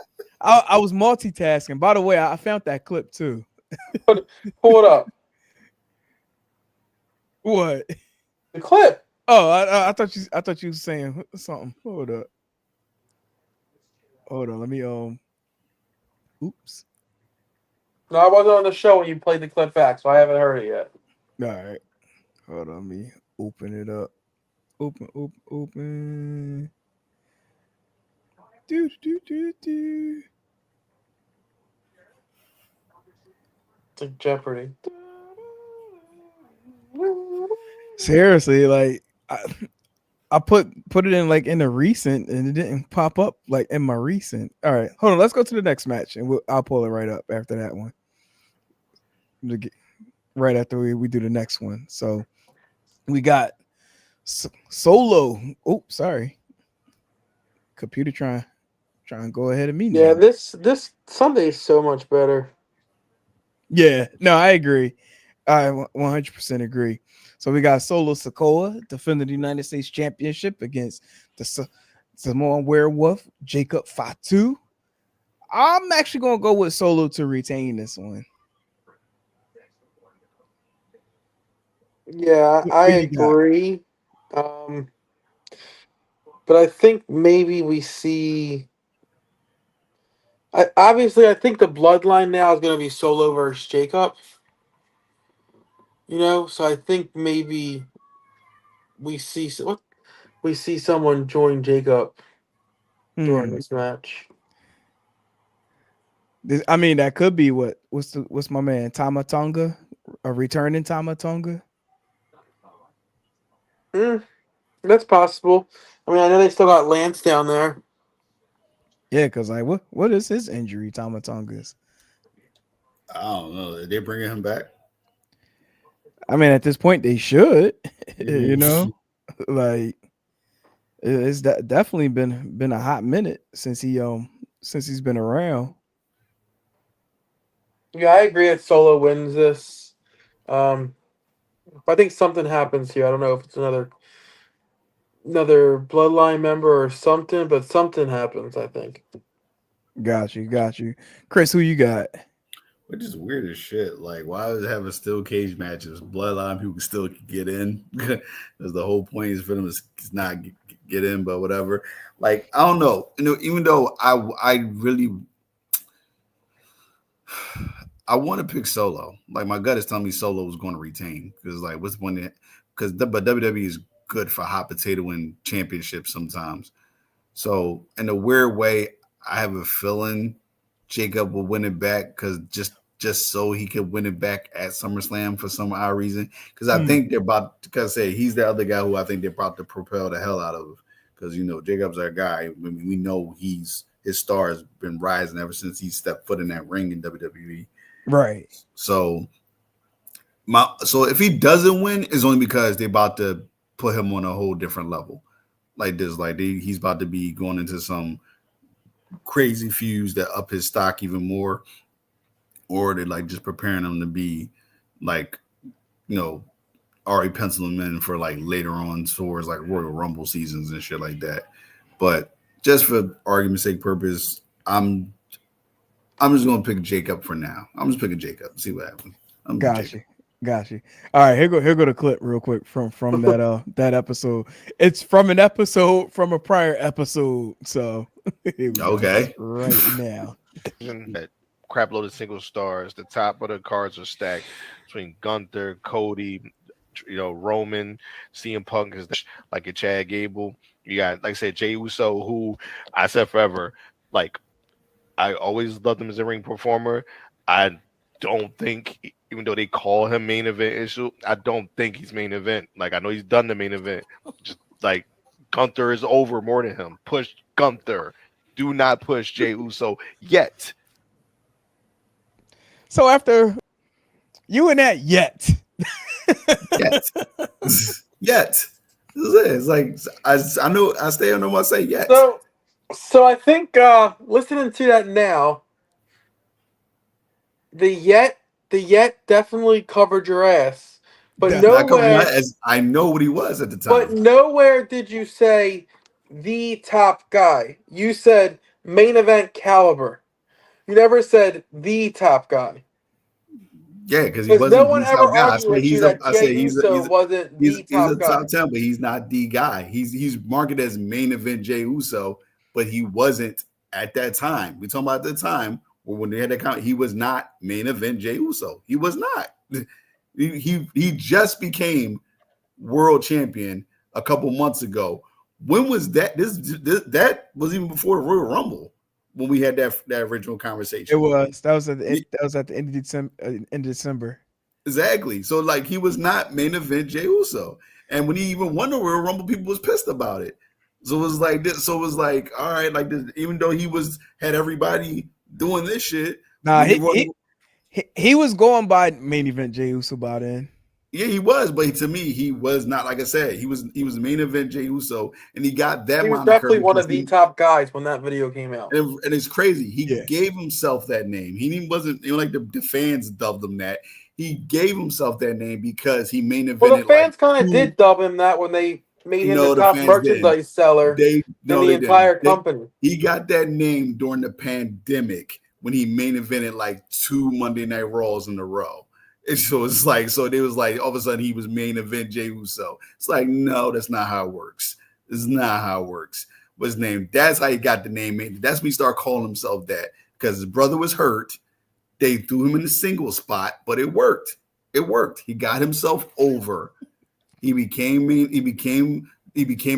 I was multitasking. By the way, I found that clip too. Pull it up. What? The clip. Oh, I thought you were saying something. Hold up. Hold on. Let me oops. No, I wasn't on the show when you played the clip back, so I haven't heard it yet. All right. Hold on. Let me open it up. Open. Do. It's like Jeopardy. Seriously, like I put it in like in the recent, and it didn't pop up like in my recent. All right, hold on. Let's go to the next match, and I'll pull it right up after that one. Right after we do the next one. So we got Solo. Oh, sorry. Computer trying to go ahead of me now. Yeah, this Sunday is so much better. Yeah, no, I agree. I 100% agree. So we got Solo Sikoa defending the United States Championship against the Samoan Werewolf, Jacob Fatu. I'm actually going to go with Solo to retain this one. Yeah, I agree. But I think maybe we see. I think the bloodline now is going to be Solo versus Jacob. So I think maybe we see someone join Jacob during this match. I mean, that could be what's my man Tama Tonga, a returning Tama Tonga. That's possible. I mean, I know they still got Lance down there. Yeah, because like, what is his injury, Tama Tonga's? I don't know. Are they bringing him back? I mean, at this point, they should. Like it's definitely been a hot minute since he's been around. Yeah, I agree that Solo wins this. I think something happens here. I don't know if it's another bloodline member or something, but something happens, I think. Got you. Chris, who you got? Which is weird as shit. Like, why does it have a steel cage matches? Bloodline people still get in. Because the whole point is for them to not get in, but whatever. Like, I don't know. Even though I really I want to pick Solo. Like, my gut is telling me Solo is going to retain. Because like, what's one? But WWE is good for hot potato and championships sometimes. So in a weird way, I have a feeling Jacob will win it back because just so he could win it back at SummerSlam for some odd reason. Because I think they're about to say he's the other guy who I think they're about to propel the hell out of. Because Jacob's our guy. We know his star has been rising ever since he stepped foot in that ring in WWE. Right. So if he doesn't win, it's only because they're about to put him on a whole different level. Like this, he's about to be going into some crazy feuds that up his stock even more, or they're like just preparing him to be like, already penciling him in for like later on towards like Royal Rumble seasons and shit like that. But just for argument's sake purpose, I'm just gonna pick Jacob for now. I'm just picking Jacob. See what happens. Got you. All right, here go the clip real quick from that episode. It's from an episode from a prior episode. So okay, right now. That crap load of single stars. The top of the cards are stacked between Gunther, Cody, Roman, CM Punk is like a Chad Gable. You got, like I said, Jey Uso, who I said forever, like I always loved him as a ring performer. I don't think, even though they call him main event issue, I don't think he's main event. Like I know he's done the main event. Just like Gunther is over more than him. Push Gunther. Do not push Jey Uso yet. So after you and that yet. Yet. Yet. This is it. It's like I know I stay on what I say yet. So I think listening to that now, the yet definitely covered your ass. But nowhere as I know what he was at the time. But nowhere did you say the top guy. You said main event caliber. You never said the top guy. Yeah, because he wasn't no one the ever top guy. argued with you that Jey Uso wasn't the top guy. He's a top 10, but he's not the guy. He's marketed as main event Jey Uso, but he wasn't at that time. We're talking about the time when they had that count. He was not main event Jey Uso. He was not. He just became world champion a couple months ago. When was that? That was even before the Royal Rumble when we had that original conversation. It was. That was at the end of December. Exactly. So like he was not main event Jey Uso, and when he even won the Royal Rumble, people was pissed about it. So it was like this. So it was like, all right, like this, even though he had everybody doing this shit. Nah, he was going by main event Jey Uso by then. Yeah, he was, but to me, he was not. Like I said, he was main event Jey Uso, and he got that. He was definitely one of the top guys when that video came out. And it's crazy. He gave himself that name. He wasn't like the fans dubbed him that. He gave himself that name because he main evented. Well, the fans kind of did dub him that when they made him the top merchandise seller in the entire company. He got that name during the pandemic when he main evented like 2 Monday Night Raws in a row. And so it's like, so they was like, all of a sudden he was main event Jey Uso. It's like, no, that's not how it works. This is not how it works. What's his name? That's how he got the name. That's when he started calling himself that because his brother was hurt. They threw him in the single spot, but it worked. It worked. He got himself over. He became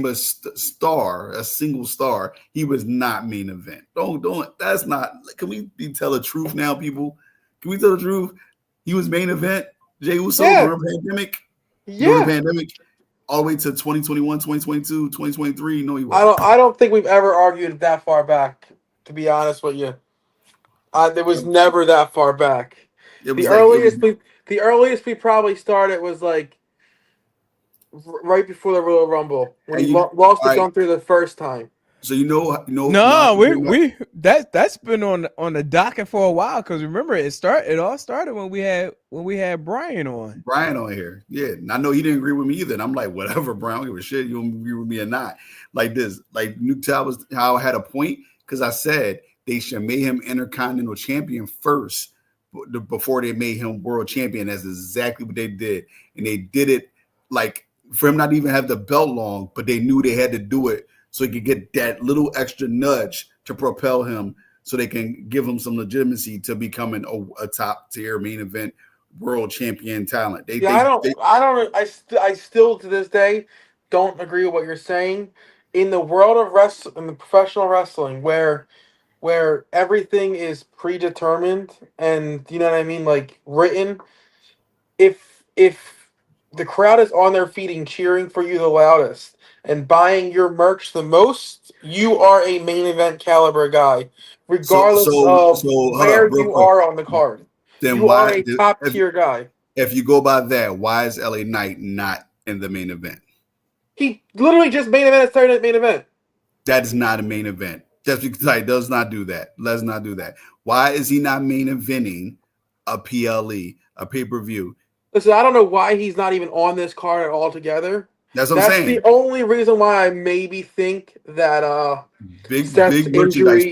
a star, a single star. He was not main event. Don't. That's not. Can we tell the truth now, people? Can we tell the truth? He was main event Jey Uso during the pandemic. Yeah. During the pandemic, all the way to 2021, 2022, 2023. No, he wasn't. I don't think we've ever argued that far back. To be honest with you, there was never that far back. The earliest we probably started was like right before the Royal Rumble when he lost to Gunther the first time. So we that's been on the docket for a while because remember it all started when we had Brian on. Brian on here, yeah. And I know he didn't agree with me either. And I'm like, whatever, Brian, I don't give a shit. You don't agree with me or not? Like this, like Nuke Towers, how I had a point because I said they should have made him Intercontinental Champion first before they made him World Champion. That's exactly what they did, and they did it like for him not even have the belt long, but they knew they had to do it. So he could get that little extra nudge to propel him so they can give him some legitimacy to becoming a top tier main event world champion talent. I still to this day don't agree with what you're saying. In the world of in the professional wrestling where everything is predetermined and you know what I mean, like written, if the crowd is on their feet and cheering for you the loudest and buying your merch the most, you are a main event caliber guy, regardless of where you are on the card. Then you are a top tier guy. If you go by that, why is LA Knight not in the main event? He literally just main event started at main event. That is not a main event. Just because he does not do that. Let's not do that. Why is he not main eventing a PLE, a pay-per-view? Listen, I don't know why he's not even on this card altogether. That's what I'm saying. That's the only reason why I maybe think that big injury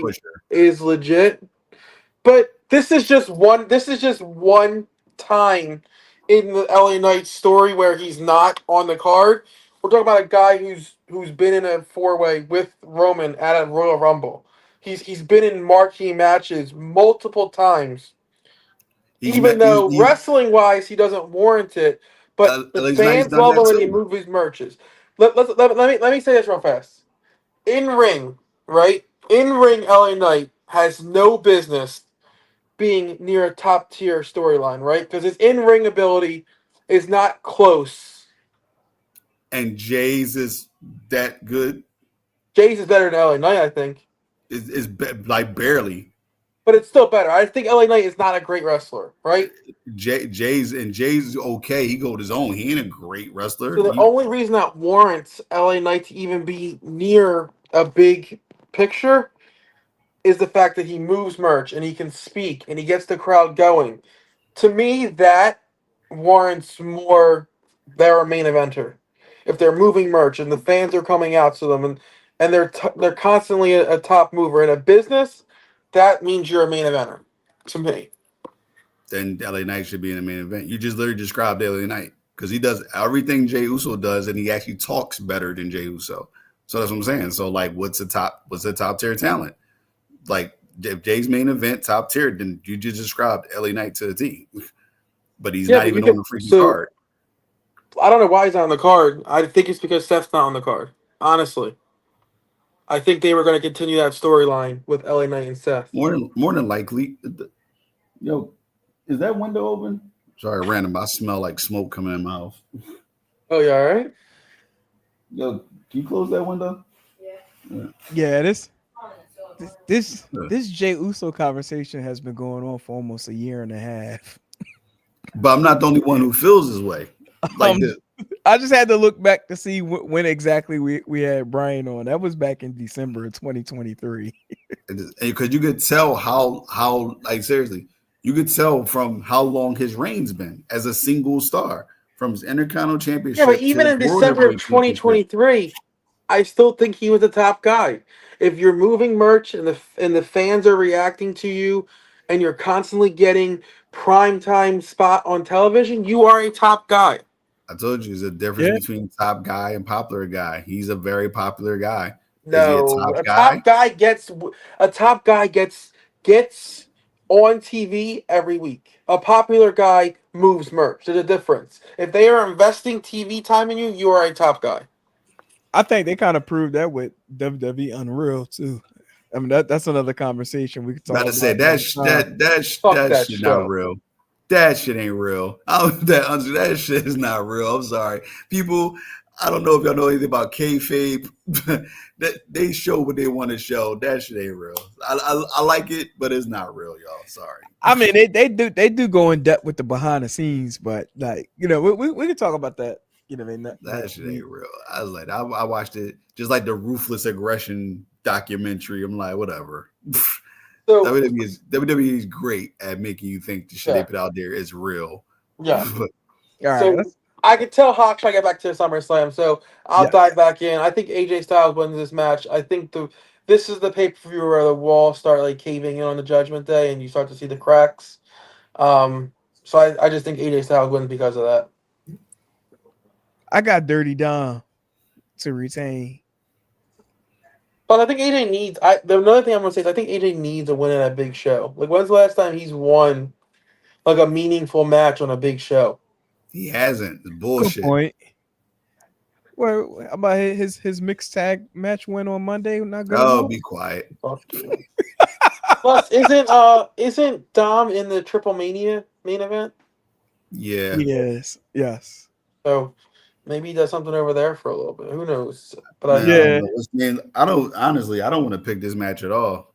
is legit. But this is just one time in the LA Knight story where he's not on the card. We're talking about a guy who's been in a 4-way with Roman at a Royal Rumble. He's been in marquee matches multiple times. Even though wrestling-wise he doesn't warrant it, but the fans love him when he moves his merches. Let me say this real fast. In ring, right? In ring, LA Knight has no business being near a top tier storyline, right? Because his in-ring ability is not close. And Jay's is that good? Jay's is better than LA Knight, I think. Is like barely. But it's still better. I think LA Knight is not a great wrestler, right? Jay's okay. He go his own. He ain't a great wrestler. So the only reason that warrants LA Knight to even be near a big picture is the fact that he moves merch and he can speak and he gets the crowd going. To me, that warrants more they're a main eventer. If they're moving merch and the fans are coming out to them and they're constantly a top mover in a business, that means you're a main eventer to me. Then LA Knight should be in the main event. You just literally described LA Knight because he does everything Jey Uso does, and he actually talks better than Jey Uso. So that's what I'm saying. So like, what's the top tier talent? Like if Jay's main event top tier, then you just described LA Knight to the T. But he's not even on the freaking card. I don't know why he's not on the card. I think it's because Seth's not on the card. Honestly, I think they were going to continue that storyline with LA Knight and Seth. More than likely. Yo, is that window open? Sorry, random. I smell like smoke coming in my mouth. Oh, yeah, all right? Yo, can you close that window? Yeah, this Jey Uso conversation has been going on for almost a year and a half. But I'm not the only one who feels this way. Like this. I just had to look back to see when exactly we had Brian on. That was back in December of 2023. Because you could tell how like seriously, you could tell from how long his reign's been as a single star from his Intercontinental Championship. Yeah, but even in December of 2023, I still think he was the top guy. If you're moving merch and the fans are reacting to you, and you're constantly getting primetime spot on television, you are a top guy. I told you, there's a difference between top guy and popular guy. He's a very popular guy. No, a top guy gets on TV every week. A popular guy moves merch. There's a difference. If they are investing TV time in you, you are a top guy. I think they kind of proved that with WWE Unreal too. I mean that's another conversation we could talk about. Say that shit not real. That shit ain't real. That shit is not real. I'm sorry. People, I don't know if y'all know anything about kayfabe. They show what they want to show. That shit ain't real. I like it, but it's not real, y'all. Sorry. I mean, they do go in depth with the behind the scenes, but like, you know, we can talk about that. You know, that shit ain't real. I was like, I watched it just like the Ruthless Aggression documentary. I'm like, whatever. So, WWE is great at making you think the shit they put out there is real. Yeah. All right. So I could tell Hawk trying to get back to SummerSlam, so I'll dive back in. I think AJ Styles wins this match. I think this is the pay-per-view where the walls start like caving in on the Judgment Day, and you start to see the cracks. So I just think AJ Styles wins because of that. I got Dirty Dom to retain. But I think AJ needs. Another thing I'm gonna say is I think AJ needs a win at a big show. Like, when's the last time he's won like a meaningful match on a big show? He hasn't. It's bullshit. Good point. Well, about his mixed tag match win on Monday? Not good. Oh, be quiet. Plus, isn't Dom in the Triple Mania main event? Yeah. Yes. So maybe he does something over there for a little bit. Who knows? But I don't want to pick this match at all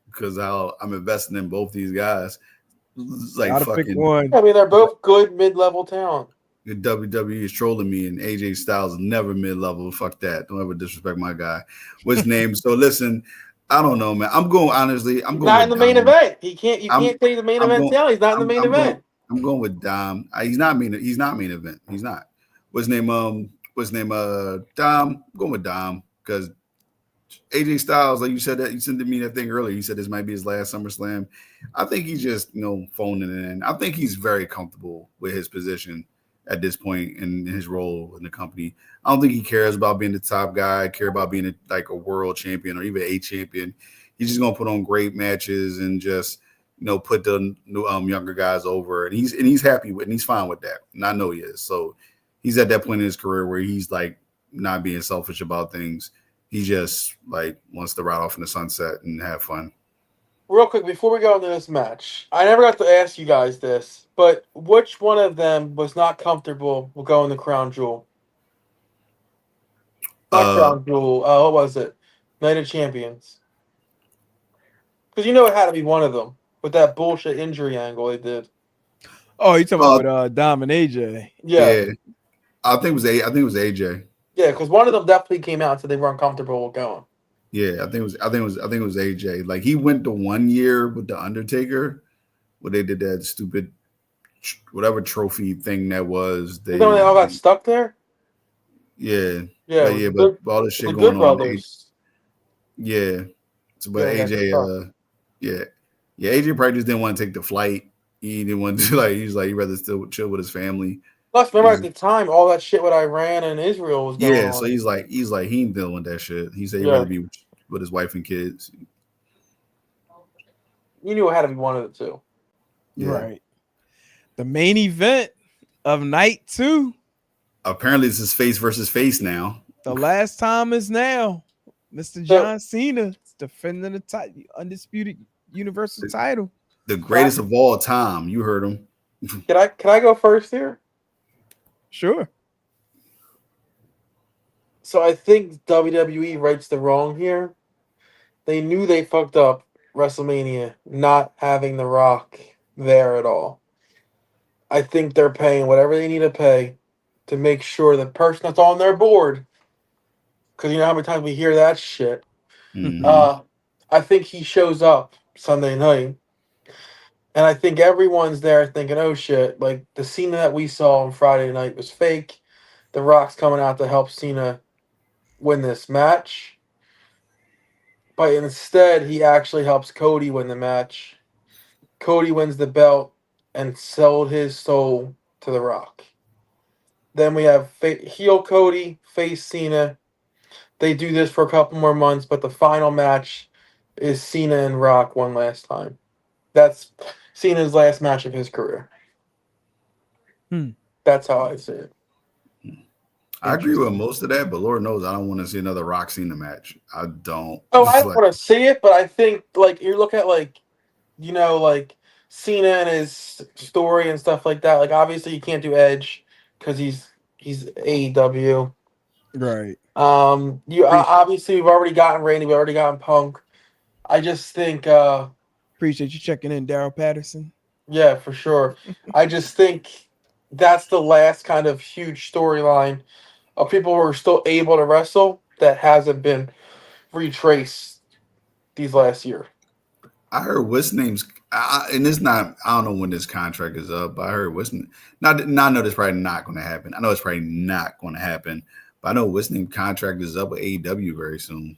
because I'm investing in both these guys. It's like fucking pick one. I mean, they're both good mid-level talent. The WWE is trolling me, and AJ Styles is never mid-level. Fuck that. Don't ever disrespect my guy. What's his name? So listen, I don't know, man. I'm going not in the main event. You can't say the main event talent. He's not in the main event. I'm going with Dom. He's not main event. He's not. What's his name? Dom. I'm going with Dom because AJ Styles, like you said that you sent me that thing earlier. You said this might be his last SummerSlam. I think he's just phoning it in. I think he's very comfortable with his position at this point in his role in the company. I don't think he cares about being the top guy, care about being a world champion or even a champion. He's just gonna put on great matches and just put the younger guys over. And he's happy with and he's fine with that. And I know he is. So he's at that point in his career where he's like not being selfish about things. He just like wants to ride off in the sunset and have fun. Real quick, before we go into this match, I never got to ask you guys this, but which one of them was not comfortable with going the crown jewel? Not Uh, crown jewel. What was it? Night of Champions. Because it had to be one of them with that bullshit injury angle they did. Oh, you talking well, about with Dom and AJ? Yeah, yeah, I think it was AJ. yeah, because one of them definitely came out and said they weren't comfortable with going. Yeah, I think it was AJ. Like he went to 1 year with the Undertaker, where they did that stupid whatever trophy thing that was. They all got stuck there. Yeah, Yeah, but all this the shit Good going on. Brothers. Yeah, so but Yeah, they got AJ, yeah, AJ probably just didn't want to take the flight. He didn't want to he's like he'd rather still chill with his family. Plus, remember at the time, all that shit with Iran and Israel was going Yeah, on. so he's like he ain't dealing with that shit. He said he'd Yeah. rather be with his wife and kids. You knew it had to be one of the two. Yeah. Right. The main event of night 2. Apparently, this is face versus face now. The last time is now. Mr. John Cena is defending the undisputed Universal title. The greatest of all time. You heard him. Can I go first here? Sure. So I think WWE rights the wrong here. They knew they fucked up WrestleMania not having The Rock there at all. I think they're paying whatever they need to pay to make sure the person that's on their board, because you know how many times we hear that shit. Mhm. I think he shows up Sunday night, and I think everyone's there thinking, "Oh shit!" Like the Cena that we saw on Friday night was fake. The Rock's coming out to help Cena win this match. But instead, he actually helps Cody win the match. Cody wins the belt and sold his soul to The Rock. Then we have heel Cody, face Cena. They do this for a couple more months, but the final match is Cena and Rock one last time. That's Cena's last match of his career. That's how I see it. I agree with most of that, but Lord knows I don't want to see another Rock Cena match. I don't. Oh, I don't want to see it, but I think you look at Cena and his story and stuff like that. Like obviously you can't do Edge because he's AEW. Right. Obviously we've already gotten Randy, we've already gotten Punk. I just think appreciate you checking in, Daryl Patterson. Yeah, for sure. I just think that's the last kind of huge storyline of people who are still able to wrestle that hasn't been retraced these last year. I heard what's name's and it's not. I don't know when this contract is up, but I heard what's not. I know that's probably not going to happen. I know it's probably not going to happen, but I know what's name contract is up with AEW very soon.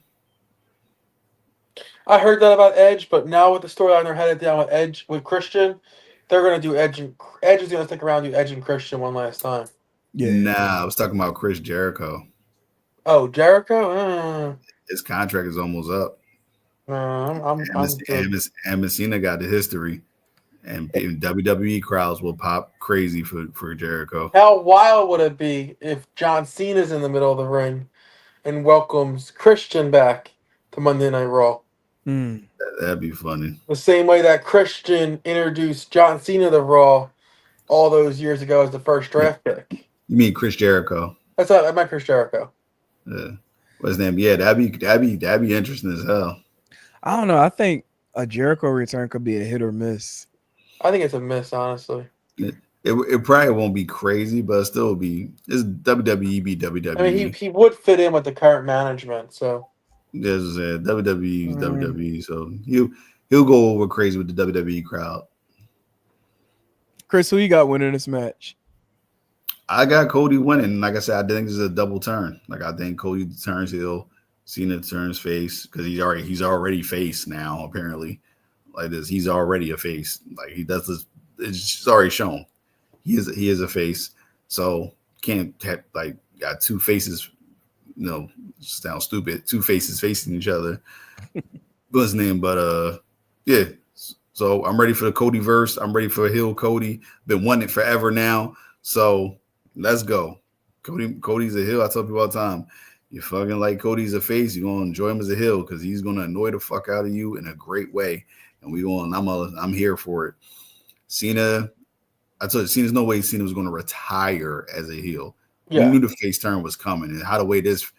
I heard that about Edge, but now with the storyline they're headed down with Edge with Christian, they're going to do Edge is going to stick around and do Edge and Christian one last time. Yeah. Nah, I was talking about Chris Jericho. Oh, Jericho? His contract is almost up. And Messina got the history, and WWE crowds will pop crazy for Jericho. How wild would it be if John Cena's in the middle of the ring and welcomes Christian back to Monday Night Raw? That'd be funny. The same way that Christian introduced John Cena to Raw all those years ago as the first draft pick. You mean Chris Jericho? I meant Chris Jericho. Yeah. What's his name? Yeah, that'd be interesting as hell. I don't know. I think a Jericho return could be a hit or miss. I think it's a miss, honestly. It probably won't be crazy, but still be. It's WWE be WWE. I mean, he would fit in with the current management, so. There's WWE, so he'll go over crazy with the WWE crowd. Chris, who you got winning this match? I got Cody winning. Like I said, I think this is a double turn. Like I think Cody turns heel, Cena turns face because he's already face now. Apparently, like this, he's already a face. Like he does this. It's already shown. He is a face. So can't have, got two faces. Sounds stupid. Two faces facing each other. What's his name? But yeah. So I'm ready for the Cody verse. I'm ready for heel Cody. Been wanting it forever now. So let's go. Cody's a heel. I tell people all the time. You fucking like Cody's a face, you're gonna enjoy him as a heel because he's gonna annoy the fuck out of you in a great way. and we going. I'm here for it. Cena, I told you, Cena's no way Cena was going to retire as a heel. We Yeah. knew the face turn was coming, and how the way this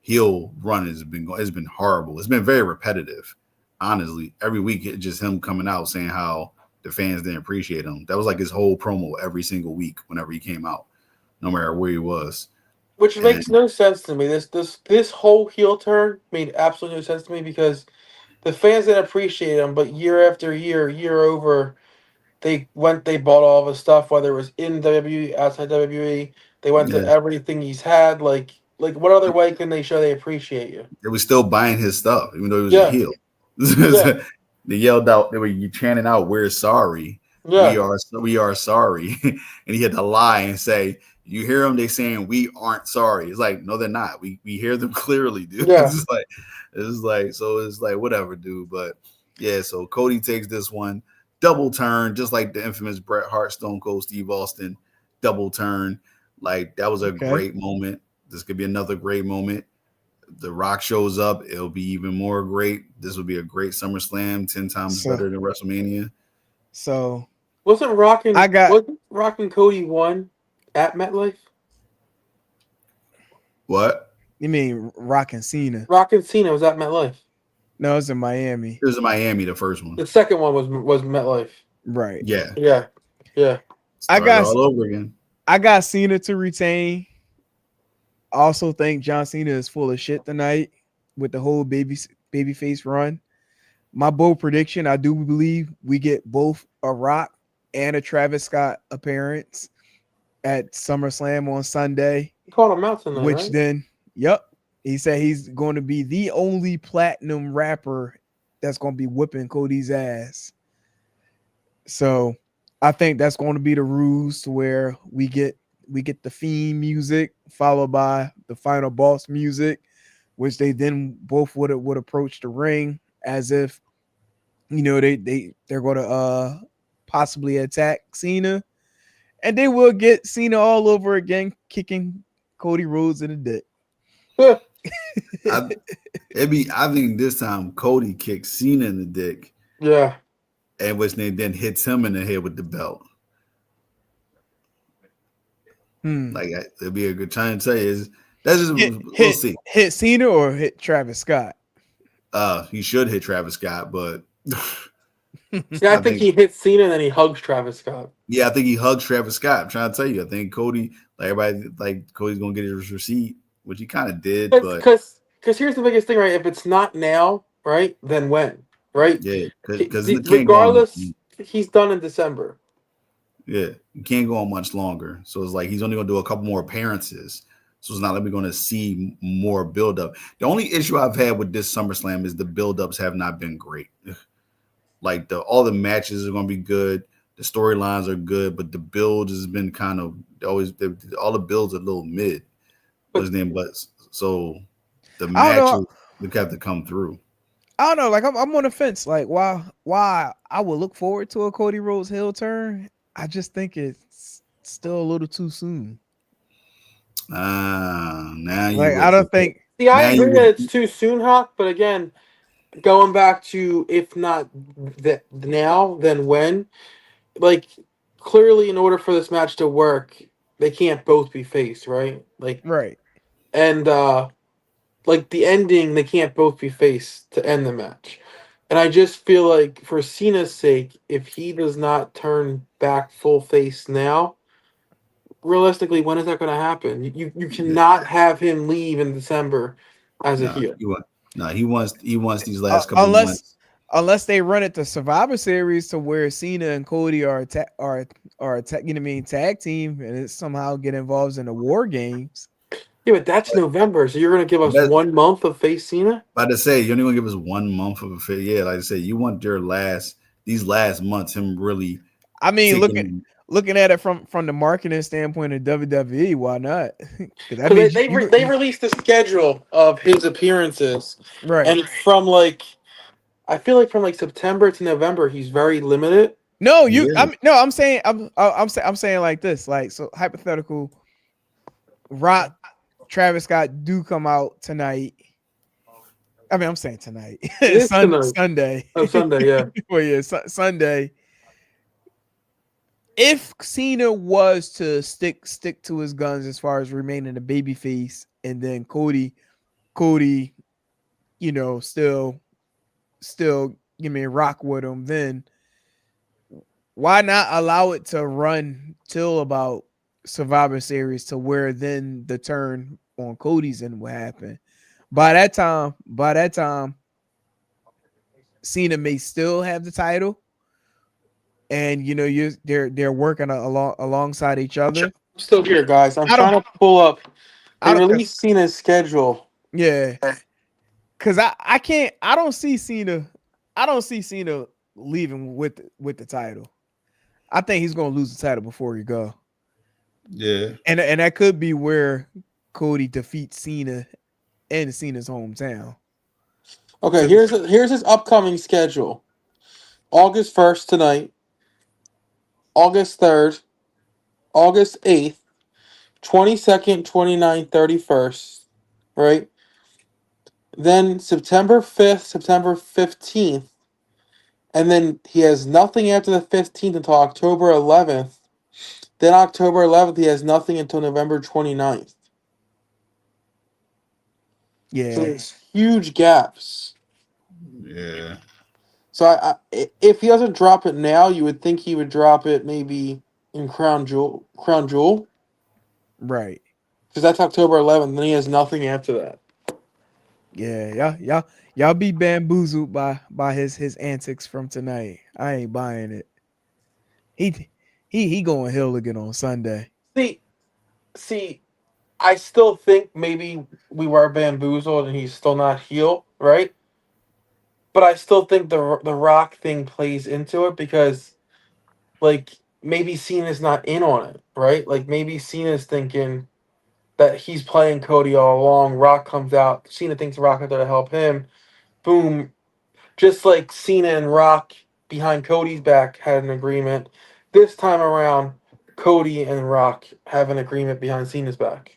heel run has been horrible. It's been very repetitive. Honestly, every week it's just him coming out saying how the fans didn't appreciate him. That was like his whole promo every single week whenever he came out, no matter where he was. Which makes no sense to me. This whole heel turn made absolutely no sense to me because the fans didn't appreciate him, but year after year, year over, they bought all of his stuff, whether it was in WWE, outside WWE. They went to Yeah. everything he's had. Like what other way can they show they appreciate you? They were still buying his stuff, even though he was Yeah. a heel. Yeah. They yelled out, they were chanting out, "We're sorry. Yeah. We are sorry." And he had to lie and say, you hear them, they saying we aren't sorry. It's like, no, they're not. We hear them clearly, dude. Yeah. It's like whatever, dude. But yeah, so Cody takes this one, double turn, just like the infamous Bret Hart, Stone Cold Steve Austin double turn. Like that was a great moment. This could be another great moment. The Rock shows up, it'll be even more great. This will be a great SummerSlam, 10 times better than WrestleMania. So wasn't Rock and Cody won at MetLife? What? You mean Rock and Cena? Rock and Cena was at MetLife. No, it was in Miami. It was in Miami, the first one. The second one was MetLife. Right. Yeah. I all over again. I got Cena to retain. Also think John Cena is full of shit tonight with the whole babyface run. My bold prediction, I do believe we get both a Rock and a Travis Scott appearance at SummerSlam on Sunday. You called him out tonight, Which right? then, he said he's going to be the only platinum rapper that's going to be whipping Cody's ass. So I think that's going to be the ruse to where we get the Fiend music followed by the Final Boss music, which they then both would approach the ring as if, you know, they're going to possibly attack Cena, and they will get Cena all over again, kicking Cody Rhodes in the dick. I think this time Cody kicks Cena in the dick. Yeah. And which then hits him in the head with the belt. Like it'd be a good time to tell you. We'll see. Hit Cena or hit Travis Scott? He should hit Travis Scott, but See, I think he hits Cena and then he hugs Travis Scott. Yeah, I think he hugs Travis Scott. I'm trying to tell you. I think Cody, Cody's gonna get his receipt, which he kind of did. Because here's the biggest thing, right? If it's not now, right, then when, right? Yeah, because regardless, he's done in December. Yeah, you can't go on much longer. So it's like he's only going to do a couple more appearances. So it's not like we're going to see more buildup. The only issue I've had with this SummerSlam is the buildups have not been great. Like all the matches are going to be good. The storylines are good, but the build has been kind of all the builds are a little mid. So the matches have to come through. I don't know. Like I'm on the fence. Like why I would look forward to a Cody Rhodes heel turn. I just think it's still a little too soon. Now you I don't think. See, I agree that it's too soon, Hawk. But again, going back to if not now, then when? Like clearly, in order for this match to work, they can't both be faced, right? Right. And like the ending, they can't both be faced to end the match. And I just feel like for Cena's sake, if he does not turn back full face now, realistically, when is that going to happen? You cannot have him leave in December as a heel. He wants these last couple months. Unless they run it to Survivor Series to where Cena and Cody are tag team and it somehow get involved in the War Games. Yeah, but that's November, so you're going to give us 1 month of face Cena? About to say, you're only going to give us 1 month of a face. Yeah, like I said, you want these last months, him really. I mean, looking at it from the marketing standpoint of WWE, why not? They released the schedule of his appearances, right? And I feel like from September to November, he's very limited. No, I'm saying like this, like so hypothetical. Rock, Travis Scott do come out tonight. I mean, I'm saying tonight. It is tonight. Sunday. Oh, Sunday, yeah. Well, yeah, Sunday. If Cena was to stick to his guns as far as remaining a babyface, and then Cody, you know, still give me rock with him, then why not allow it to run till about Survivor Series to where then the turn on Cody's end will happen. By that time, Cena may still have the title, and you know they're working alongside each other. I'm still here, guys. I'm I don't, trying to pull up. I They don't, released Cena's schedule. yeah, because I can't, I don't see Cena leaving with the title. I think he's gonna lose the title before he go. Yeah. And that could be where Cody defeats Cena in Cena's hometown. Okay, here's his upcoming schedule. August 1st tonight, August 3rd, August 8th, 22nd, 29th, 31st, right? Then September 5th, September 15th, and then he has nothing after the 15th until October 11th. Then October 11th, he has nothing until November 29th. Yeah. So there's huge gaps. Yeah. So if he doesn't drop it now, you would think he would drop it maybe in Crown Jewel, Right. because that's October 11th. Then he has nothing after that. Yeah, y'all be bamboozled by his antics from tonight. I ain't buying it. He going heel again on Sunday. See, I still think maybe we were bamboozled and he's still not heel, right? But I still think the Rock thing plays into it because, like, maybe Cena's not in on it, right? Like, maybe Cena's thinking that he's playing Cody all along. Rock comes out. Cena thinks Rock is there to help him. Boom. Just like Cena and Rock behind Cody's back had an agreement. This time around, Cody and Rock have an agreement behind Cena's back.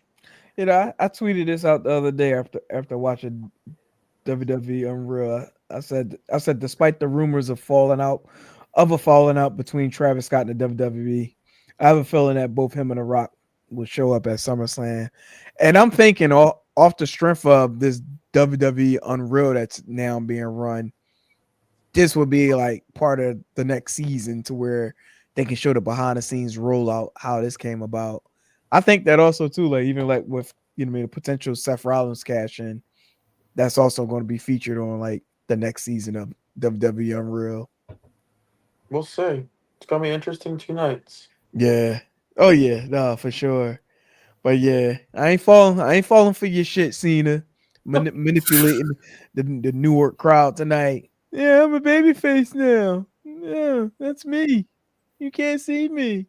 You know, I tweeted this out the other day after watching WWE Unreal. I said despite the rumors of a falling out between Travis Scott and the WWE, I have a feeling that both him and The Rock will show up at SummerSlam. And I'm thinking off the strength of this WWE Unreal that's now being run, this would be like part of the next season to where they can show the behind the scenes rollout, how this came about. I think that also too, like even like with the potential Seth Rollins cash in, that's also going to be featured on like the next season of WWE Unreal. We'll see. It's gonna be interesting 2 nights. Yeah. Oh yeah, no, for sure. But yeah, I ain't falling for your shit, Cena. Manipulating the Newark crowd tonight. Yeah, I'm a babyface now. Yeah, that's me. You can't see me.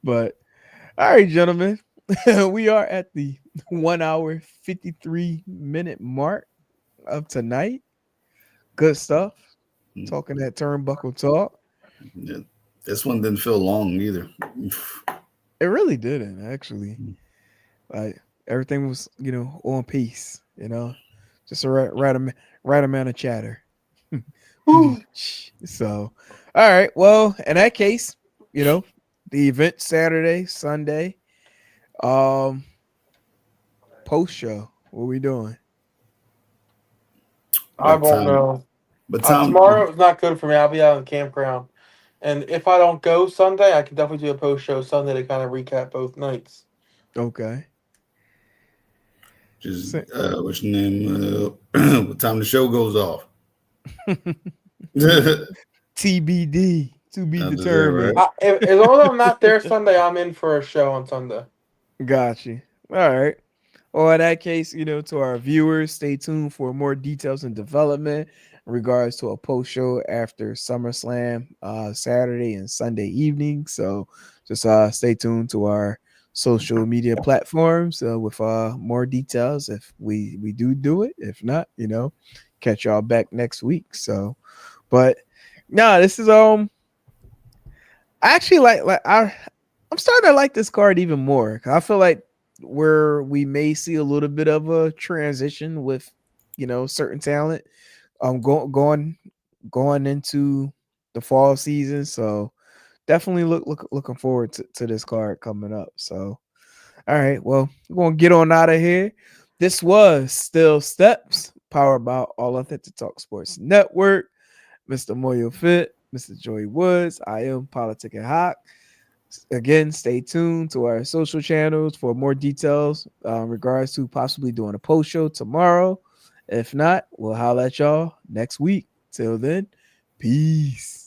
But all right, gentlemen, we are at the 1 hour 53-minute mark of tonight. Good stuff. Talking that turnbuckle talk. Yeah. This one didn't feel long either. It really didn't, actually. Like everything was, on pace. Just a right amount of chatter. So, all right. Well, in that case, the event Saturday, Sunday, post show. What we doing? I won't know. But tomorrow is not good for me. I'll be out in the campground. And if I don't go Sunday, I can definitely do a post show Sunday to kind of recap both nights. Okay. Just what's your name? What time the show goes off? TBD to be determined. Right? As long as I'm not there Sunday, I'm in for a show on Sunday. Gotcha. All right. Well, in that case, to our viewers, stay tuned for more details and development in regards to a post show after SummerSlam Saturday and Sunday evening. So just stay tuned to our social media platforms with more details if we do it. If not, catch y'all back next week. So, but no, this is I actually like I'm starting to like this card even more. I feel like where we may see a little bit of a transition with, certain talent going into the fall season. So definitely looking forward to this card coming up. So all right, well, we're gonna get on out of here. This was Still Steps, powered by All Authentic Talk Sports Network. Mr. Moyo Fit, Mr. Joey Woods. I am Politic and Hawk. Again, stay tuned to our social channels for more details in regards to possibly doing a post show tomorrow. If not, we'll holler at y'all next week. Till then, peace.